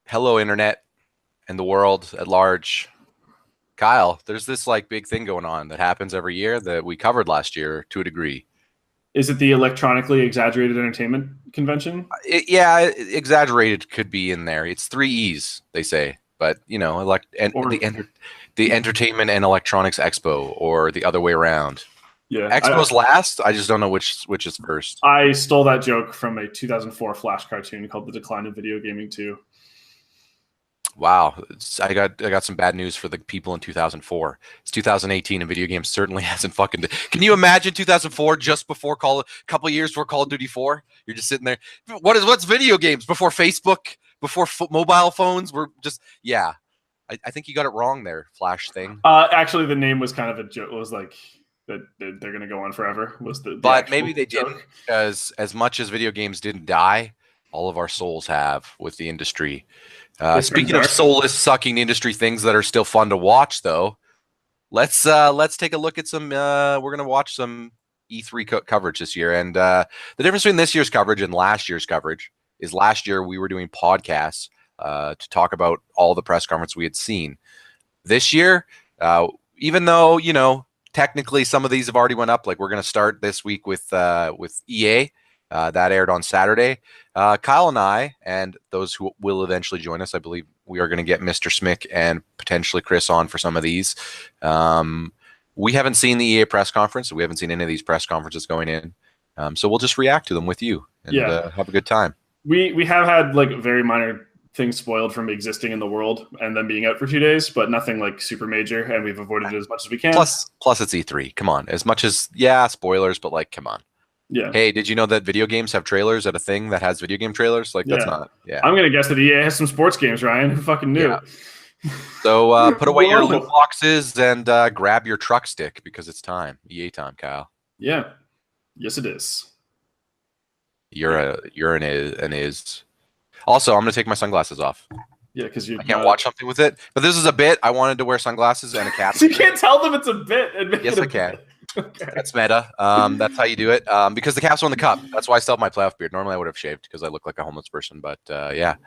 Hello, Internet and the world at large. Kyle, there's this like big thing going on that happens every year that we covered last year to a degree. Is it the electronically exaggerated entertainment convention? Exaggerated could be in there. It's 3 E's, they say, but you know, the Entertainment and Electronics Expo, or the other way around. Yeah, Expo's last. I just don't know which is first. I stole that joke from a 2004 Flash cartoon called "The Decline of Video Gaming 2." Wow, I got some bad news for the people in 2004. It's 2018, and video games certainly hasn't fucking. Can you imagine 2004, just before a couple of years before Call of Duty 4? You're just sitting there. What's video games before Facebook, before mobile phones? We're just I think you got it wrong there, Flash thing. Actually, the name was kind of a joke. It was like that they're gonna go on forever. Was the but maybe they didn't, because as much as video games didn't die, all of our souls have with the industry. Speaking of soulless sucking industry things that are still fun to watch, though, let's take a look at some. We're gonna watch some E3 coverage this year, and the difference between this year's coverage and last year's coverage is last year we were doing podcasts to talk about all the press conference we had seen. This year, even though technically some of these have already went up, like we're gonna start this week with EA. That aired on Saturday. Kyle and I, and those who will eventually join us, I believe we are going to get Mr. Smick and potentially Chris on for some of these. We haven't seen the EA press conference. We haven't seen any of these press conferences going in. So we'll just react to them with you and have a good time. We have had like very minor things spoiled from existing in the world and then being out for 2 days, but nothing like super major, and we've avoided it as much as we can. Plus it's E3. Come on. As much as, spoilers, but like, come on. Yeah. Hey, did you know that video games have trailers at a thing that has video game trailers? Like, that's not. Yeah. I'm gonna guess that EA has some sports games, Ryan. Who fucking knew? Yeah. So put away your loot boxes and grab your truck stick, because it's time. EA time, Kyle. Yeah. Yes, it is. You're an is. Also, I'm gonna take my sunglasses off. Yeah, because I can't watch something with it. But this is a bit. I wanted to wear sunglasses and a cap. You can't tell them it's a bit. Yes, I can. Okay. That's meta. That's how you do it. Because the cap's on the cup. That's why I still have my playoff beard. Normally I would have shaved because I look like a homeless person. But the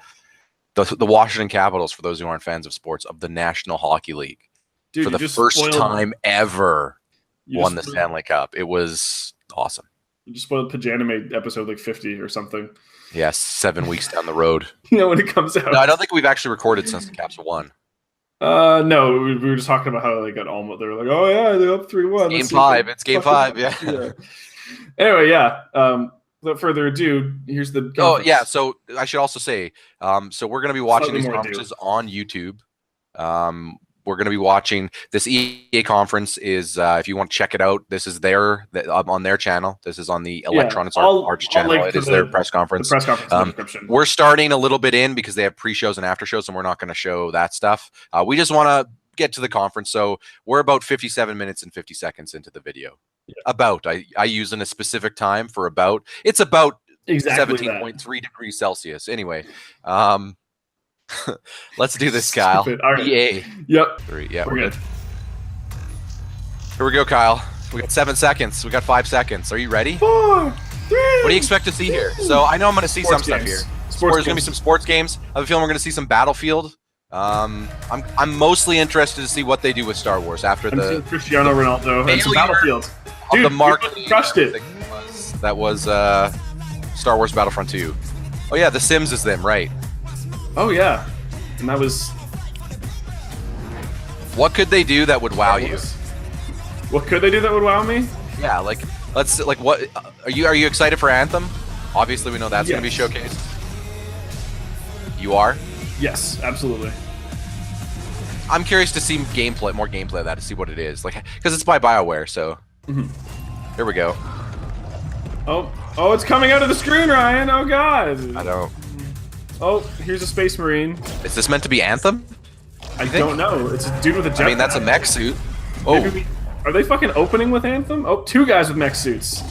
Washington Capitals, for those who aren't fans of sports, of the National Hockey League, for the first time ever, won the Stanley Cup. It was awesome. You just spoiled Pajanime episode like 50 or something. Yes, 7 weeks down the road. When it comes out. No, I don't think we've actually recorded since the Caps won. No, we were just talking about how they got almost. They were like, "Oh yeah, they're up 3-1." Game 5. It's game 5. Yeah. Anyway, without further ado, here's the. Conference. Oh yeah. So I should also say, so we're going to be watching these conferences on YouTube. We're going to be watching this EA conference. If you want to check it out, this is on their channel. This is on the Electronics Arts channel. It is their press conference. The press conference in the description. We're starting a little bit in because they have pre-shows and after-shows, and we're not going to show that stuff. We just want to get to the conference. So we're about 57 minutes and 50 seconds into the video. Yeah. I use in a specific time for about. It's about exactly 17.3 degrees Celsius. Anyway. Let's do this, Kyle. Right. EA. Yep. 3. Yeah, we're good. Here we go, Kyle. We got 7 seconds. We got 5 seconds. Are you ready? 4, 3. What do you expect to see here? So I know I'm going to see some stuff here. There's going to be some sports games. I have a feeling we're going to see some Battlefield. I'm mostly interested to see what they do with Star Wars after the Cristiano Ronaldo and some Battlefield. Dude, the mark crushed it. That was Star Wars Battlefront 2. Oh yeah, The Sims is them, right? Oh yeah, and that was. What could they do that would wow you? What could they do that would wow me? Yeah, what are you excited for Anthem? Obviously, we know that's going to be showcased. You are? Yes, absolutely. I'm curious to see more gameplay of that, to see what it is, because it's by BioWare. So here we go. Oh, it's coming out of the screen, Ryan. Oh God. I don't. Oh, here's a Space Marine. Is this meant to be Anthem? I don't know. It's a dude with a jetpack. I mean, that's a mech suit. Oh. Are they fucking opening with Anthem? Oh, 2 guys with mech suits.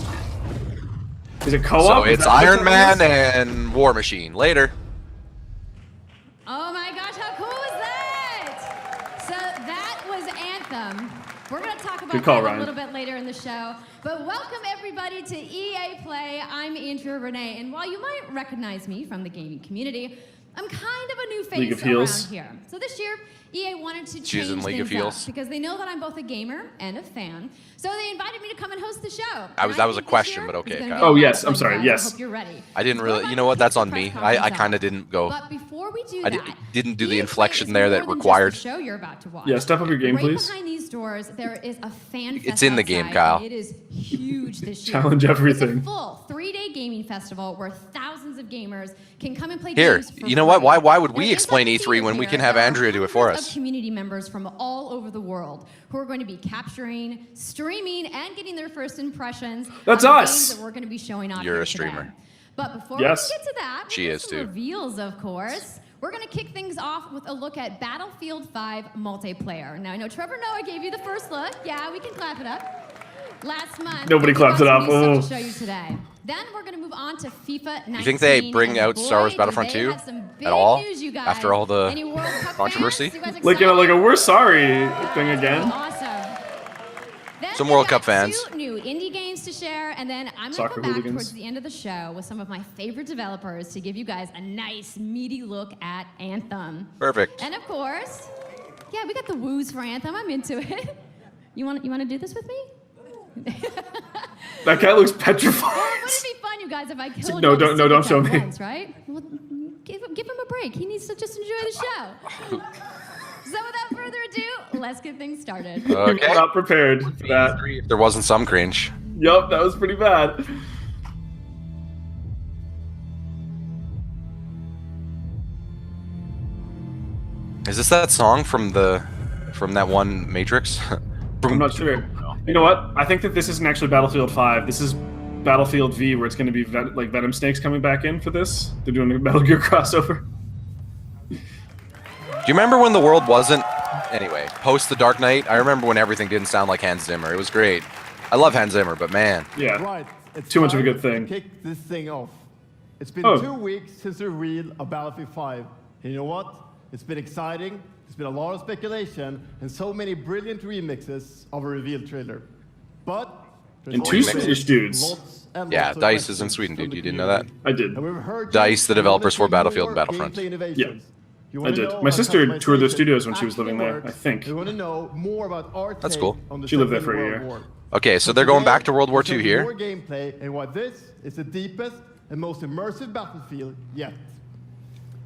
Is it co-op? So it's Iron Man and War Machine. Later. Oh my about that a little bit later in the show. But welcome everybody to EA Play. I'm Andrea Renee, and while you might recognize me from the gaming community, I'm kind of a new face around here. So this year, EA wanted to change things up because they know that I'm both a gamer and a fan. So they invited me to come and host the show. That was a question, but okay. Oh yes, I'm sorry. Yes. I hope you're ready. I didn't really. You know what? That's on me. I kind of didn't go. But before we do I that, didn't do the EA inflection Play there is that more than required. just the show you're about to watch. Yeah, step up your game, right please. Behind these doors, there is a fan fest. It's in the game, outside, Kyle. It is huge this year. Challenge everything. It's a full 3-day gaming festival where thousands of gamers can come and play Here, games for you know what? free. Why would we Now, explain inside the E3 when we theater can have here, Andrea do it for hundreds us? of community members from all over the world who are going to be capturing, streaming, and getting their first impressions. That's on the us. games that we're going to be showing off You're here a streamer. today. But before Yes. we get to that, She we is some too. reveals, of course. We're going to kick things off with a look at Battlefield 5 multiplayer. Now, I know Trevor Noah gave you the first look. Yeah, we can clap it up. Last month, Nobody claps it up. To show you today. Then we're going to move on to FIFA 19. You think they bring out Star Wars Battlefront 2 at all after all the controversy? Like a we're sorry thing again. Awesome. Then Some we World got Cup fans. 2 new indie games to share, and then I'm going to Soccer come back hooligans. towards the end of the show with some of my favorite developers to give you guys a nice, meaty look at Anthem. Perfect. And of course, yeah, we got the woos for Anthem. I'm into it. You want to do this with me? That guy looks petrified. Well, wouldn't it be fun, you guys, if I killed no, all the don't secrets show at me. once, right? Well, give him a break. He needs to just enjoy the show. So without further ado, let's get things started. Okay. Not prepared for that. If there wasn't some cringe. Yup, that was pretty bad. Is this that song from that one Matrix? I'm not sure. You know what? I think that this isn't actually Battlefield 5. This is Battlefield V, where it's going to be like Venom Snakes coming back in for this. They're doing a Metal Gear crossover. Do you remember when the world wasn't? Anyway, post The Dark Knight, I remember when everything didn't sound like Hans Zimmer. It was great. I love Hans Zimmer, but man. Yeah. Right. It's Too much of a time good thing. to kick this thing off. It's been Oh. 2 weeks since the reveal of Battlefield 5. And you know what? It's been exciting. There's been a lot of speculation and so many brilliant remixes of a reveal trailer. But there's And two also Swedish dudes. lots and Yeah, lots of DICE is questions in Sweden, from dude. the You didn't know that? community. I did. And we've heard DICE, the you developers for wanna see Battlefield more and Battlefront. gameplay innovations. You I wanna did. know My how sister toured those customization studios when she was living actually there, I works. think. We want to know more about our That's take cool. on the She lived there Second for a World year. War. Okay, so they're going back to World War Today, II we'll show here. you more gameplay and why this is the deepest and most immersive battlefield yet.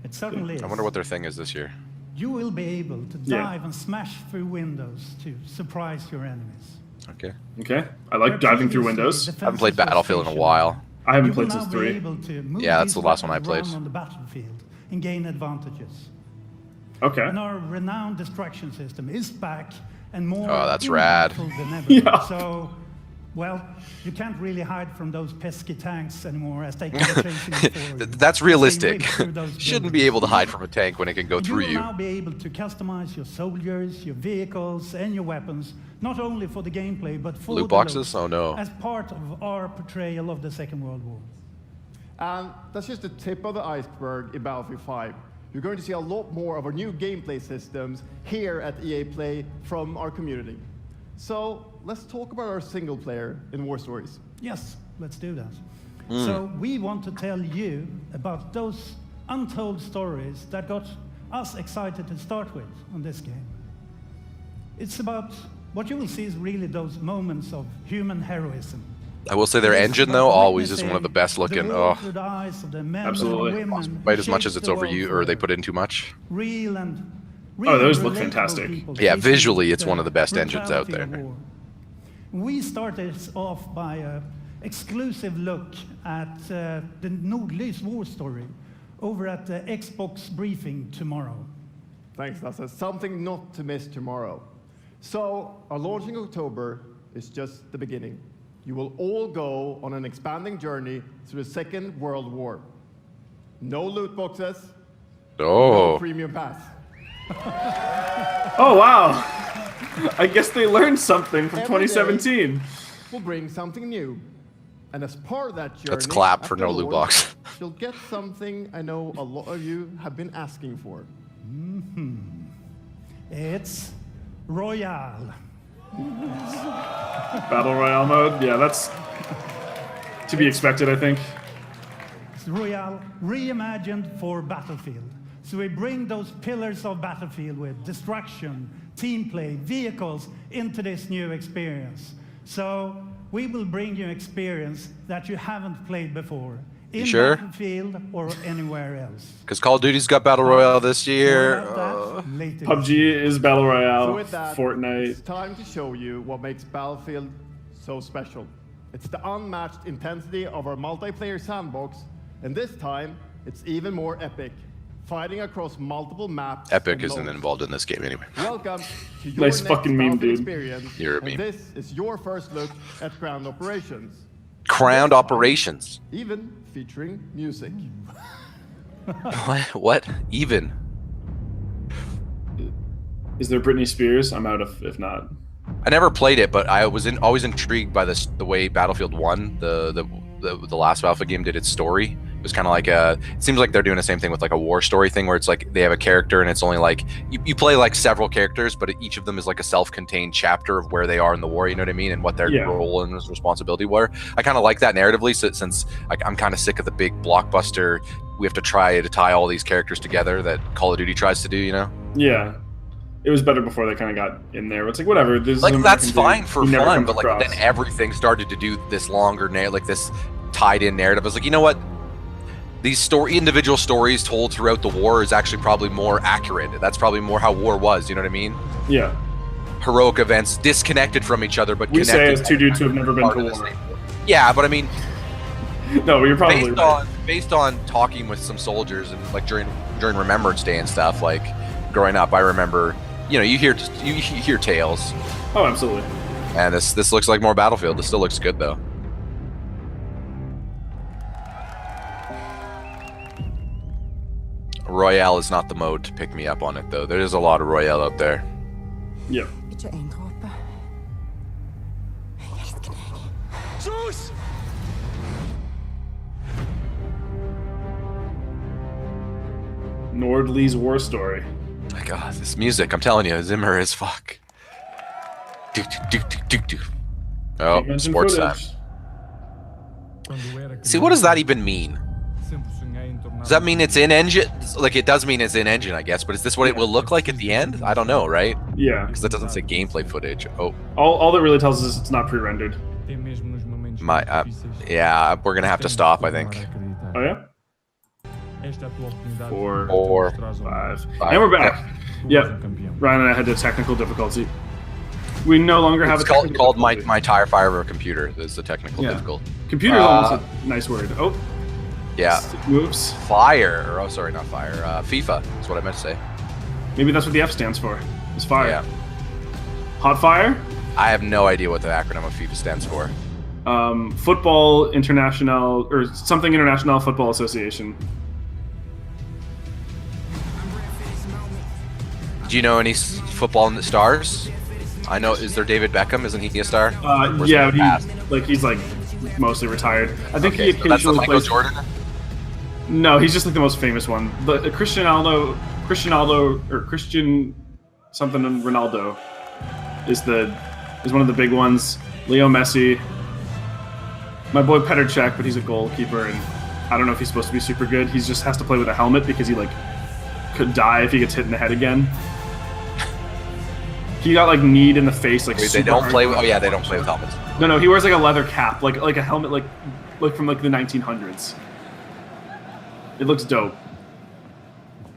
It certainly is. I wonder what their thing is this year. You will be able to Yeah. dive and smash through windows to surprise your enemies. Okay. Okay. I like diving through windows. I haven't played Battlefield in a while. I haven't You will played since now be 3. able to move Yeah, that's these the last one I weapons played. around on the battlefield and gain advantages. Okay. And our renowned destruction system is back and more Oh, that's rad. impactful than ever. Yeah. So, well, you can't really hide from those pesky tanks anymore as they keep chasing you forward. That's As they realistic. rip through those Shouldn't be buildings. able to hide from a tank when it can go And through you will you. now be able to customize your soldiers, your vehicles, and your weapons, not only for the gameplay, but for Loot the boxes? loot, Oh, no. as part of our portrayal of the Second World War. And that's just the tip of the iceberg in Battlefield 5. You're going to see a lot more of our new gameplay systems here at EA Play from our community. So let's talk about our single player in War Stories. Yes, let's do that. So we want to tell you about those untold stories that got us excited to start with on this game. It's about what you will see is really those moments of human heroism. I will say their It's engine, about though, always is witnessing one of the best looking. the Oh, world through the eyes of the men Absolutely. and women quite as much who as it's shaped the over you, world or they for put in too much. real and Oh, those real look relatable fantastic. people Yeah, facing visually, it's one of the best brutality engines out of there. war. We started off by an exclusive look at the Nordlys war story over at the Xbox briefing tomorrow. Thanks, Lasse. Something not to miss tomorrow. So, our launch in October is just the beginning. You will all go on an expanding journey through the Second World War. No loot boxes, no Oh, premium pass. Oh, wow. I guess they learned something from Every day. 2017. We'll bring something new. And as part of that journey, Let's clap for at no the loot launch, box. You'll get something I know a lot of you have been asking for. It's Royale. Battle Royale mode. Yeah, that's to be expected, I think. It's Royale reimagined for Battlefield. So we bring those pillars of Battlefield with destruction, team play, vehicles into this new experience. So we will bring you experience that you haven't played before. In sure? Battlefield or anywhere else. Because Call of Duty's got Battle Royale this year. PUBG is Battle Royale. So with that, Fortnite. it's time to show you what makes Battlefield so special. It's the unmatched intensity of our multiplayer sandbox, and this time, it's even more epic. Fighting across multiple maps. Epic isn't involved in this game anyway. Welcome to your Nice next fucking meme, Battlefield dude. experience. You're a and meme. this is your first look at Ground Operations. Crowned Operations. Even featuring music. What? Even? Is there Britney Spears? I'm out if not. I never played it, but I was always intrigued by the way Battlefield 1, the last Battlefield game, did its story. It was kind of like it seems like they're doing the same thing with like a war story thing, where it's like they have a character and it's only like you play like several characters, but each of them is like a self-contained chapter of where they are in the war. You know what I mean, and what their role and responsibility were. I kind of like that narratively, since I'm kind of sick of the big blockbuster. We have to try to tie all these characters together that Call of Duty tries to do. You know? Yeah. It was better before they kind of got in there. It's like whatever. Like that's fine for fun, but like across. then everything started to do this longer like this tied-in narrative. I was like, you know what? These individual stories told throughout the war is actually probably more accurate. That's probably more how war was. You know what I mean? Yeah. Heroic events disconnected from each other, but we connected. say as two dudes who have never been to war. Yeah, but I mean, no, you're probably based on talking with some soldiers and like during Remembrance Day and stuff. Like growing up, I remember. You know, you hear tales. Oh, absolutely. And this looks like more Battlefield. This still looks good though. Royale is not the mode to pick me up on it though. There is a lot of Royale out there. Yep. Nordley's war story. My God, this music! I'm telling you, Zimmer is fuck. Oh, sports time. See, what does that even mean? Does that mean it's in engine? Like, it does mean it's in engine, I guess. But is this what it will look like at the end? I don't know, right? Yeah. Because that doesn't say gameplay footage. Oh. All that really tells us is it's not pre-rendered. Yeah, we're gonna have to stop, I think. Oh yeah. 4, 5. And we're back. Yep. Ryan and I had a technical difficulty. We no longer have it's a called my tire fire computer. Is the technical difficulty. Computer is almost a nice word. Oh. Yeah. Moves. Fire. Or, oh, sorry, not fire. FIFA is what I meant to say. Maybe that's what the F stands for. It's fire. Yeah. Hot fire? I have no idea what the acronym of FIFA stands for. Football International or something International Football Association. Do you know any football stars? I know. Is there David Beckham? Isn't he a star? Yeah, he's like mostly retired. I think he occasionally that's Michael plays. Jordan. No, he's just like the most famous one. But Cristian something Ronaldo is one of the big ones. Leo Messi. My boy Petr Cech, but he's a goalkeeper, and I don't know if he's supposed to be super good. He just has to play with a helmet because he could die if he gets hit in the head again. He got kneed in the face they don't play with, they don't play with helmets. No, he wears a leather cap, like a helmet like from the 1900s. It looks dope.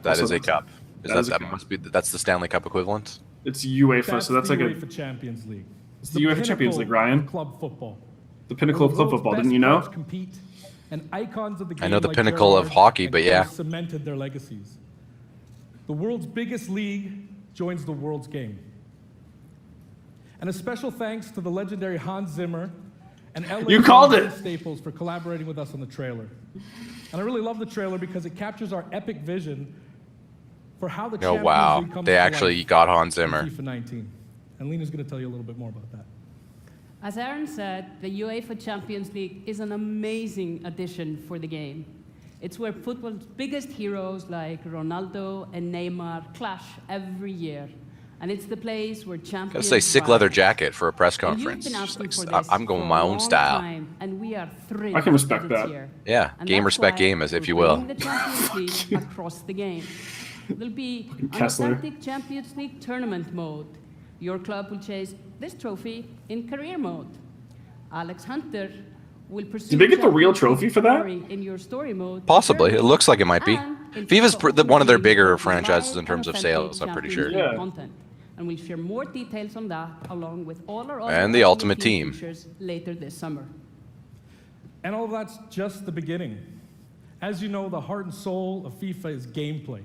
That is a cup. That's the Stanley Cup equivalent? It's UEFA, so that's like UEFA Champions League. It's the UEFA Champions League, Ryan. Club football. The pinnacle of club football, didn't you know? Compete, and icons of the game I know the pinnacle of hockey, but yeah. Cemented their legacies. The world's biggest league joins the world's game. And a special thanks to the legendary Hans Zimmer and LA You called it! Staples for collaborating with us on the trailer. And I really love the trailer because it captures our epic vision for how the Champions League comes they to actually life got Hans Zimmer. in FIFA 19. And Lena's going to tell you a little bit more about that. As Aaron said, the UEFA Champions League is an amazing addition for the game. It's where football's biggest heroes like Ronaldo and Neymar clash every year. And it's the place where champions. Gotta say, sick leather rise. jacket for a press And you've conference. been asking Just for like, this I'm going for my a own long style. time, and we are thrilled I can respect that it's that. here. Yeah, And game that's respect why game, as if we're you will. bringing the Champions League across the game. There'll be an Kessler. authentic Champions League tournament mode. Your club will chase this trophy in career mode. Alex Hunter will pursue. Did they get the real Champions trophy League for that? glory in your story mode. Possibly. It journey. looks like it might be. And in FIFA's FIFA one of their Ultimate bigger Team, we'll franchises provide in terms of authentic sales, I'm pretty sure. Champions League Yeah. content. And we'll share more details on that along with all our other And the Ultimate Team. features later this summer. And all that's just the beginning. As you know, the heart and soul of FIFA is gameplay.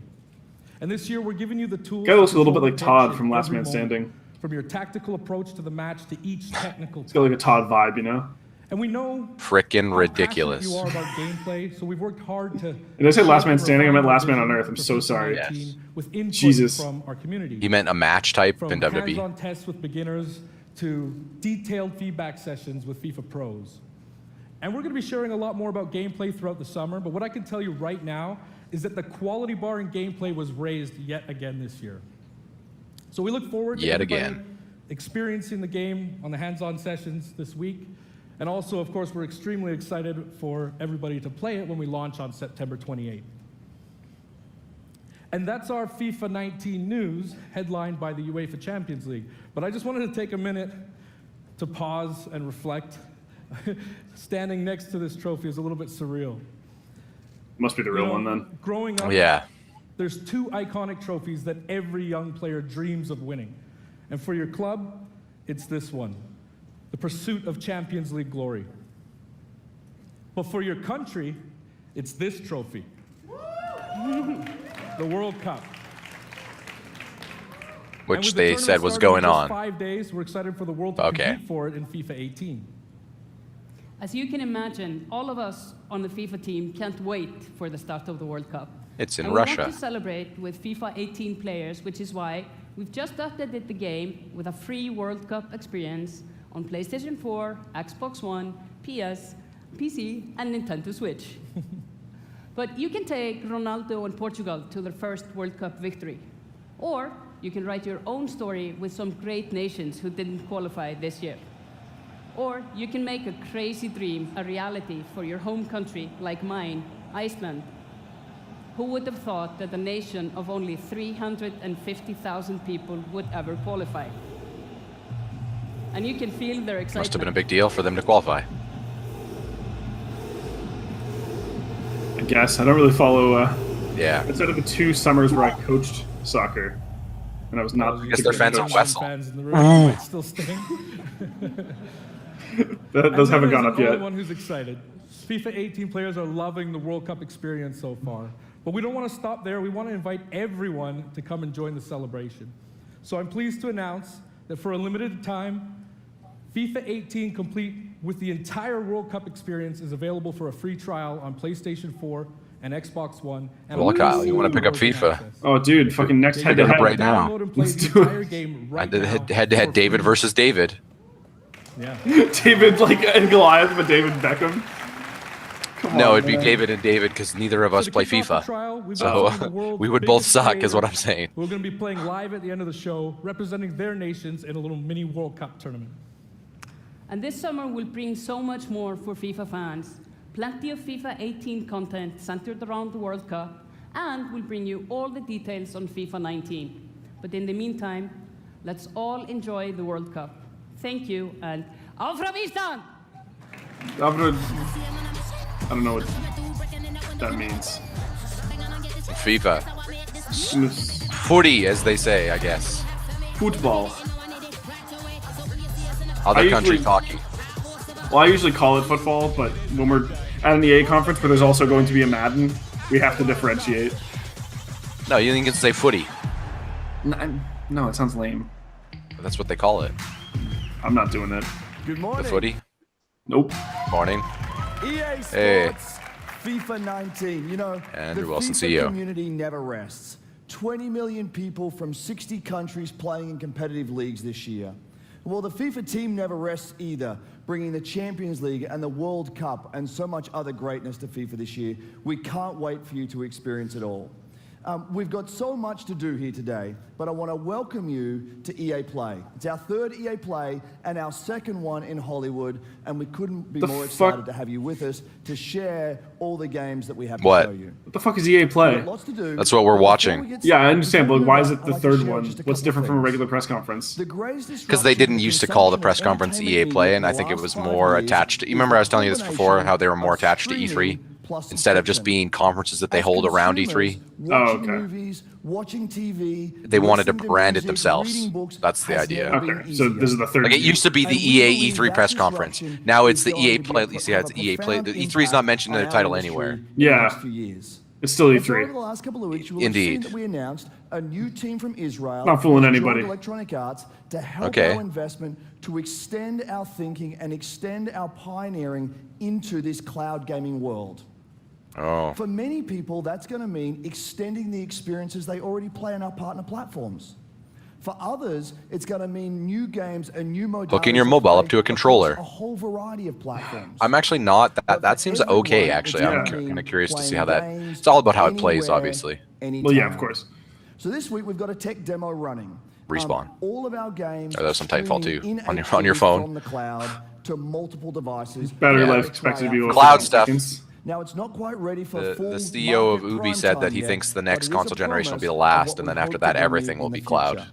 And this year, we're giving you the tools. Guy looks a little bit to like Todd control from Last every Man moment, Standing. From your tactical approach to the match to each technical. It's got like a Todd vibe, you know? And we know Frickin' how ridiculous. passionate you are about gameplay, so we've worked hard to. Did I say Last Man shape Standing? I meant refine Last Man our on vision Earth. I'm for so FIFA sorry. 19 Yes. With input Jesus. from our community. He meant a match type From in WWE. hands-on tests with beginners to detailed feedback sessions with FIFA pros. And we're going to be sharing a lot more about gameplay throughout the summer, but what I can tell you right now is that the quality bar in gameplay was raised yet again this year. So we look forward to Yet everybody again. experiencing the game on the hands-on sessions this week. And also, of course, we're extremely excited for everybody to play it when we launch on September 28th. And that's our FIFA 19 news, headlined by the UEFA Champions League. But I just wanted to take a minute to pause and reflect. Standing next to this trophy is a little bit surreal. Must be the real one then. Growing up, Yeah. there's two iconic trophies that every young player dreams of winning. And for your club, it's this one, the pursuit of Champions League glory. But for your country, it's this trophy, the World Cup. And Which with the they tournament said was starting in going just on. 5 days, we're excited for the world to Okay. compete for it in FIFA 18. As you can imagine, all of us on the FIFA team can't wait for the start of the World Cup. It's in And we Russia. want to celebrate with FIFA 18 players, which is why we've just updated the game with a free World Cup experience on PlayStation 4, Xbox One, PS, PC, and Nintendo Switch. But you can take Ronaldo and Portugal to their first World Cup victory. Or you can write your own story with some great nations who didn't qualify this year. Or you can make a crazy dream a reality for your home country, like mine, Iceland. Who would have thought that a nation of only 350,000 people would ever qualify? And you can feel their excitement. Must have been a big deal for them to qualify. I guess. I don't really follow, Yeah. outside of the 2 summers where I coached soccer. And I was not. I guess they're fans of Wessel. Fans in the room might still stay. Those haven't gone up I'm the yet. only one who's excited. FIFA 18 players are loving the World Cup experience so far. But we don't want to stop there. We want to invite everyone to come and join the celebration. So I'm pleased to announce that for a limited time, FIFA 18 complete with the entire World Cup experience is available for a free trial on PlayStation 4 and Xbox One. And Well, Kyle, you all wanna pick up Origin FIFA? access. Oh, dude, fucking next You head can to head. right now. download and play Let's the do it. entire game right And the now head-to-head for David free. versus David. Yeah. David, like, and Goliath, but David Beckham. Come No, on, it'd be man. David and David because neither of us So to play kick off the FIFA. trial, we've got So some of the world's we would both biggest suck, is what I'm creators saying. who are going to be playing live at the end of the show, representing their nations in a little mini World Cup tournament. And this summer will bring so much more for FIFA fans. Plenty of FIFA 18 content centered around the World Cup, and we'll bring you all the details on FIFA 19. But in the meantime, let's all enjoy the World Cup. Thank you, and auf from Island! I don't know what that means. FIFA. Footy, as they say, I guess. Football. Other I country usually- talking. Well, I usually call it football, but when we're at an EA conference where there's also going to be a Madden, we have to differentiate. No, you can say footy. No, it sounds lame. That's what they call it. I'm not doing it. Good The morning. footy. Nope. Morning. EA Sports, Hey. FIFA 19. You know, Andrew the Wilson, FIFA CEO. community never rests. 20 million people from 60 countries playing in competitive leagues this year. Well, the FIFA team never rests either, bringing the Champions League and the World Cup and so much other greatness to FIFA this year. We can't wait for you to experience it all. We've got so much to do here today, but I want to welcome you to EA Play. It's our third EA Play and our second one in Hollywood, and we couldn't be more excited to have you with us to share all the games that we have to show you. What the fuck is EA Play? Lots to do. That's what we're watching. Yeah, I understand, but why is it the third one? What's different from a regular press conference? Because they didn't used to call the press conference EA Play, and I think it was more attached to... You remember I was telling you this before, how they were more attached to E3? Instead of just being conferences that they hold around E3. Oh, okay. Movies, watching TV, they wanted to brand it themselves. That's the idea. Okay, so this is the third. Like it used to be the EA E3 press conference. Now it's the EA Play. At least yeah, it's EA Play. The E3 is not mentioned in their title anywhere. Yeah, it's still E3. Over the last couple of weeks, you will Indeed. have seen that we announced a new team from Israel. Not fooling anybody. Electronic Arts to help our investment to extend our thinking and extend our pioneering into this cloud gaming world. Oh. For many people, that's going to mean extending the experiences they already play on our partner platforms. For others, it's going to mean new games and new modalities. Hooking your mobile up to a controller. A whole variety of platforms. I'm actually not. That seems okay, actually. I'm kind of curious to see how that... It's all about how it plays, obviously. Well, yeah, of course. So this week, we've got a tech demo running. Respawn. All of our games... Oh, there's some Titanfall too, on your phone. From the cloud to multiple devices. Battery life expected to be... Cloud stuff. Now, it's not quite ready for full the CEO of Ubi said that he thinks the next console generation will be the last, and then after that, everything will be cloud.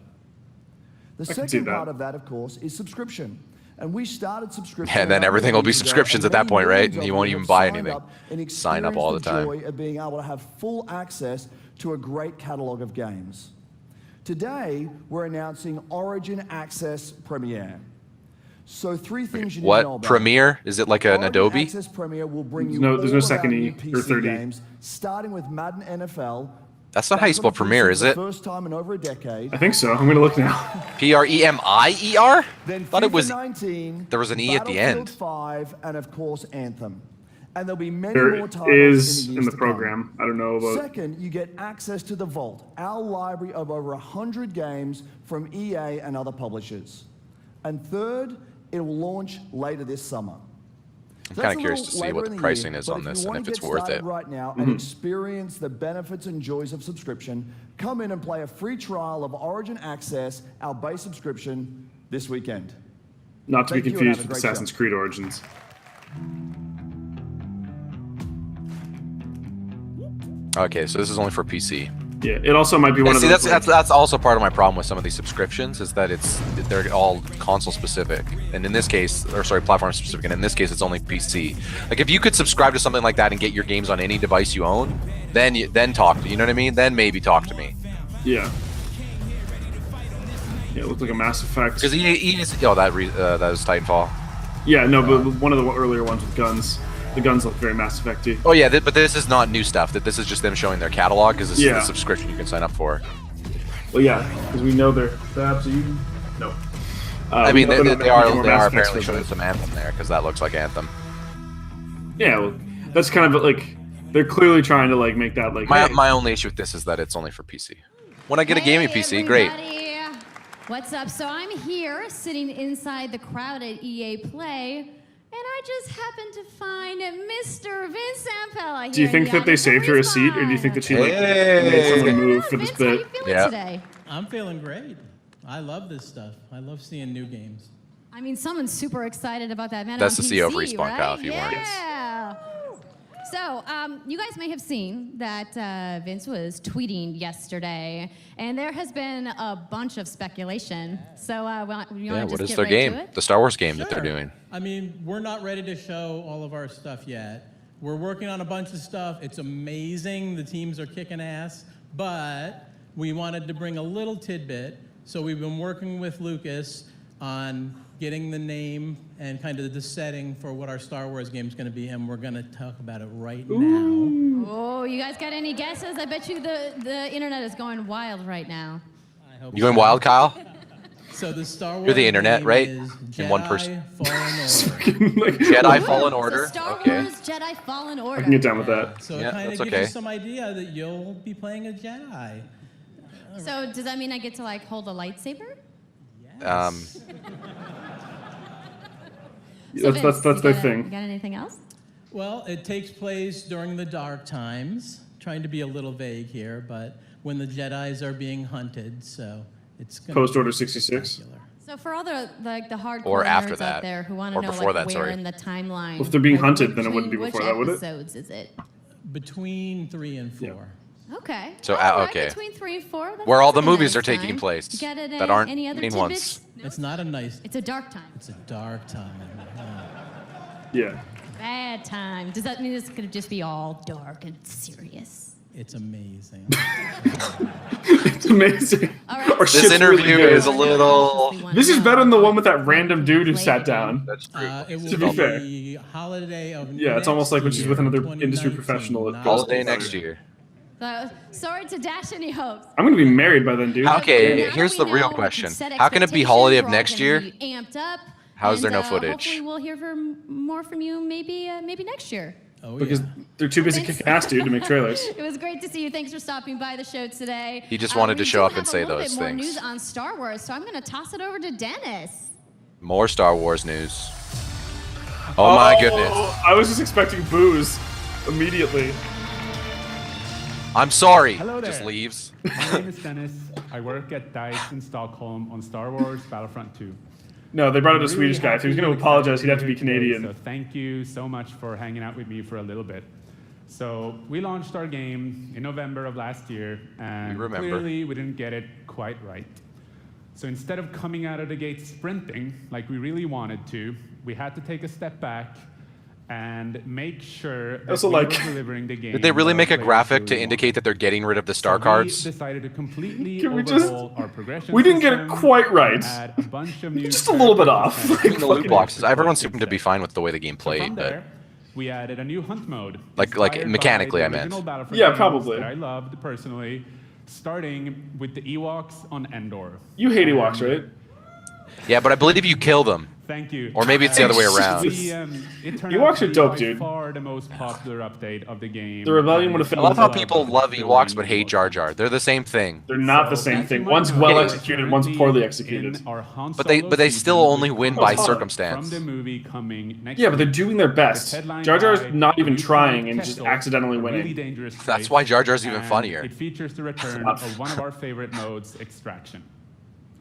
The second part of that, of course, is subscription. And we started subscription. And then everything will be subscriptions at that point, right? And you won't even buy anything. Sign up all the time. Joy of being able to have full access to a great catalog of games. Today, we're announcing Origin Access Premiere. So 3 things you need to know about. What? Premiere? Is it like an Adobe? Access Premiere will bring you there's no second E or third E. games, starting with Madden NFL. That's not how you spell Premiere, is it? First time in over a decade. I think so. I'm gonna look now. Premier? Then Thought it was. 19, There was an E at the end. 5, and of course Anthem. And there'll be many There more titles is in in the the program. I don't know about. Second, you get access to the Vault, our library of over 100 games from EA and other publishers. And third, it will launch later this summer. I'm kind of curious to see what the pricing is on this and if it's worth it. Right now and experience the benefits and joys of subscription, come in and play a free trial of Origin Access, our base subscription, this weekend. Not to be confused with Assassin's Creed Origins. Okay, so this is only for PC. Yeah, it also might be one of those. That's also part of my problem with some of these subscriptions is that they're all console specific, and in this case, or sorry, platform specific, and in this case, it's only PC. Like if you could subscribe to something like that and get your games on any device you own, then talk to you know what I mean? Then maybe talk to me. Yeah. Yeah, it looked like a Mass Effect. Because that was Titanfall. Yeah, no, but one of the earlier ones with guns. The guns look very Mass Effect-y. Oh yeah, but this is not new stuff. That this is just them showing their catalog because this is the subscription you can sign up for. Well, yeah, because we know they're absolutely no. I mean, they are apparently showing some Anthem there because that looks like Anthem. Yeah, well, that's kind of like they're clearly trying to like make that like. My only issue with this is that it's only for PC. When I get a gaming PC, great. What's up? So I'm here sitting inside the crowd at EA Play. And I just happened to find Mr. Vince Zampella here. Do you think that they saved her a seat, or do you think that she made someone move for this bit? How you feeling today? I'm feeling great. I love this stuff. I love seeing new games. I mean, someone's super excited about that man. That's the CEO of PC, Respawn, right? Kyle, if you weren't. Yeah. So, you guys may have seen that Vince was tweeting yesterday, and there has been a bunch of speculation. So, you want to just get their right game? to it? The Star Wars game that they're doing. I mean, we're not ready to show all of our stuff yet. We're working on a bunch of stuff. It's amazing. The teams are kicking ass. But we wanted to bring a little tidbit. So we've been working with Lucas on getting the name and kind of the setting for what our Star Wars game is going to be, and we're going to talk about it right now. Oh, you guys got any guesses? I bet you the internet is going wild right now. I hope You going wild, Kyle? So the Star Wars You're the internet, name right? is In one person. Jedi Jedi Fallen Fallen Order. Order. So Star Okay. Wars Jedi Fallen Order. I can get down with that. So Yeah, it kind that's of gives okay. you some idea that you'll be playing a Jedi. So does that mean I get to like hold a lightsaber? That's their thing. You got anything else? Well, it takes place during the Dark Times, trying to be a little vague here, but when the Jedis are being hunted, so it's going Post Order 66. So for all the hardcore Or after nerds that. out there who want Or to know before like that, where sorry. in the timeline, Well, if they're being like, hunted, then it wouldn't be which before that, would it? episodes is it? between 3 and 4. Yeah. Okay. So, All right, okay. Between 3 and 4. That's Where all that's the a movies nice are taking time. place Get it, that aren't any other main tidbits? ones. It's not a nice, It's a dark time. it's a dark time. Yeah. Bad time. Does that mean it's going to just be all dark and serious? It's amazing. It's amazing. All right. Or This shit's really interview good. is a little. This is better than the one with that random dude who sat down. That's true. It To will be fair. be holiday of Yeah, it's almost like when she's with another 2019, industry professional. It not- goes- Holiday next year. Sorry to dash any hopes. I'm gonna be married by then, dude. Okay, Now that here's we the real know, question. set How can it be expectations, holiday of we're all next gonna year? be amped up. How is there and, no footage? Hopefully we'll hear more from you maybe next year. Oh, Because yeah. they're too busy Thanks. kicking ass, dude, to make trailers. It was great to see you. Thanks for stopping by the show today. He just wanted to we show do up have and say a little those bit more things. news on Star Wars, so I'm going to toss it over to Dennis. More Star Wars news. Oh my goodness. I was just expecting booze immediately. I'm sorry. Hello there. Just leaves. My name is Dennis. I work at DICE in Stockholm on Star Wars Battlefront 2. No, they brought out a I'm Swedish guy. If he was going to apologize, he'd have to be happy to be here Canadian. today, So thank you so much for hanging out with me for a little bit. So we launched our game in November of last year, and We remember. clearly we didn't get it quite right. So instead of coming out of the gate sprinting like we really wanted to, we had to take a step back and make sure that Also, we like- were delivering the game. Did they really that make our a players graphic really to want. indicate that they're getting rid of the star So cards? We decided to completely Can we just- overhaul our progression we didn't get it system, quite right. add a bunch of new Just a little bit off. characters, Even the loot fucking- boxes. Everyone seemed to be fine with the way the game From played, but there, we added a new hunt mode. Like inspired by mechanically, the I meant. original Battlefront Yeah, games probably. That I loved personally, starting with the Ewoks on Endor. You hate Ewoks, right? yeah, but I believe you kill them. Thank you. Or maybe it's the other way around. It turned Ewoks out to are be dope, by dude. far the most popular update of the game. The Rebellion would have I failed. love how people love Ewoks but hate Jar Jar. They're the same thing. They're not the So, same as thing. you might One's know, well we're executed, one's currently poorly in executed. our Han But they Solo still season only win Oh, by hold on. circumstance. From the movie coming next Yeah, but they're week. doing their best. It's headlined Jar Jar's by not even Luke trying and just Kessel, accidentally a really winning. dangerous That's place, why Jar Jar's even and funnier. It features the return Stop. of one of our favorite modes, Extraction.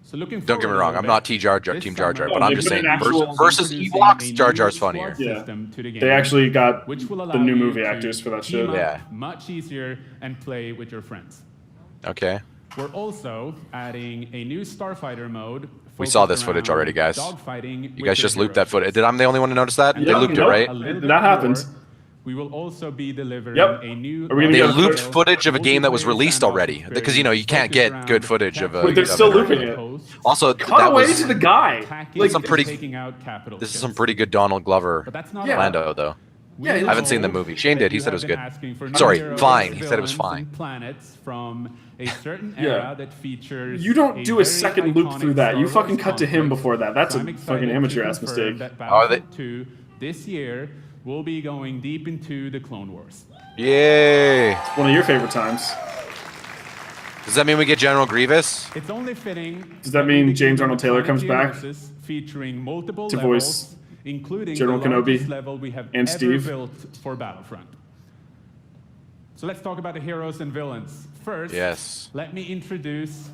So looking Don't get me forward a wrong, little I'm not bit, Team Jar Jar, this Team Jar Jar, summer, but I'm they just put an saying actual- versus introducing Ewoks, a Jar new Jar's squad funnier. Yeah. system to the game, They actually got which will allow the new you movie to actors for that team show. up Yeah. much easier and play with your friends. Okay. We're also adding a new Starfighter mode. We saw this focused footage around already, guys. dogfighting You with guys your just looped that heroes. footage. Did I'm the only one to notice that? They Yeah, looped it, nope. right? A little That bit happens. more. We will also be delivering Yep. a new. Are we gonna They get a looped footage- footage of a game that was multiplayer released sandbox already. Because, you know, you can't focused get good around footage of a... Wait, they're of still it. looping it. Also, Cut that away was... to the guy. Like, some pretty- taking out capital This is ships. some pretty good Donald Glover But that's not Yeah. all. Lando, though. We Yeah, I I haven't seen the know movie. Shane that did. He you said it was have been good. asking for Sorry, heroes, fine. He said it was villains, fine. and planets from a certain Yeah. era that features. You don't do a very second loop iconic through that. You Star fucking Wars cut to him conflict. before that. That's So a I'm excited fucking to amateur-ass confirm mistake. that Oh, they- Battlefront 2 this year will be going deep into the Clone Wars. Yay! One of your favorite times. Does that mean we get General Grievous? It's only fitting. Does that mean we James begin Arnold Taylor with comes back? Geonosis featuring multiple to levels, voice including General the largest Kenobi level we have and ever Steve? built for Battlefront. So let's talk about the heroes and villains. First, Yes. let me introduce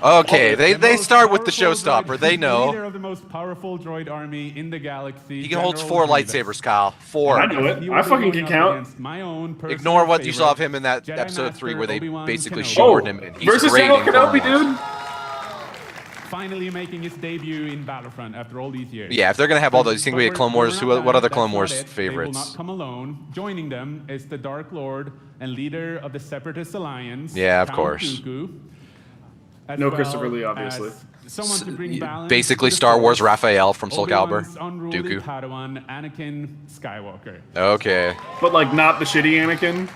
Okay, they most start with the powerful showstopper. droid- They leader know. of the most powerful droid army in the galaxy. He holds General 4 Grievous. lightsabers, Kyle. 4. I know it. He I will be fucking going can up count. against my own personal Ignore what you saw of favorite, him in that Jedi episode 3 Master where they Obi-Wan basically Kenobi. showed him. And he's versus great General in Clone Kenobi, Wars. dude. Finally making his debut in Battlefront after all these years. Yeah, if they're gonna have all those, you think we But get Clone we're Wars? not What done. other Clone That's Wars not it. favorites? They will not come alone. Joining them is the Dark Lord and leader of the Separatist Alliance. Yeah, of Count course. Dooku, as No well Christopher Lee, obviously. as Someone to bring balance Basically to the Star Wars Force, Raphael from Soul Calibur. Obi-Wan's unruly Dooku. Padawan, Anakin Skywalker. Okay. But like not the shitty Anakin,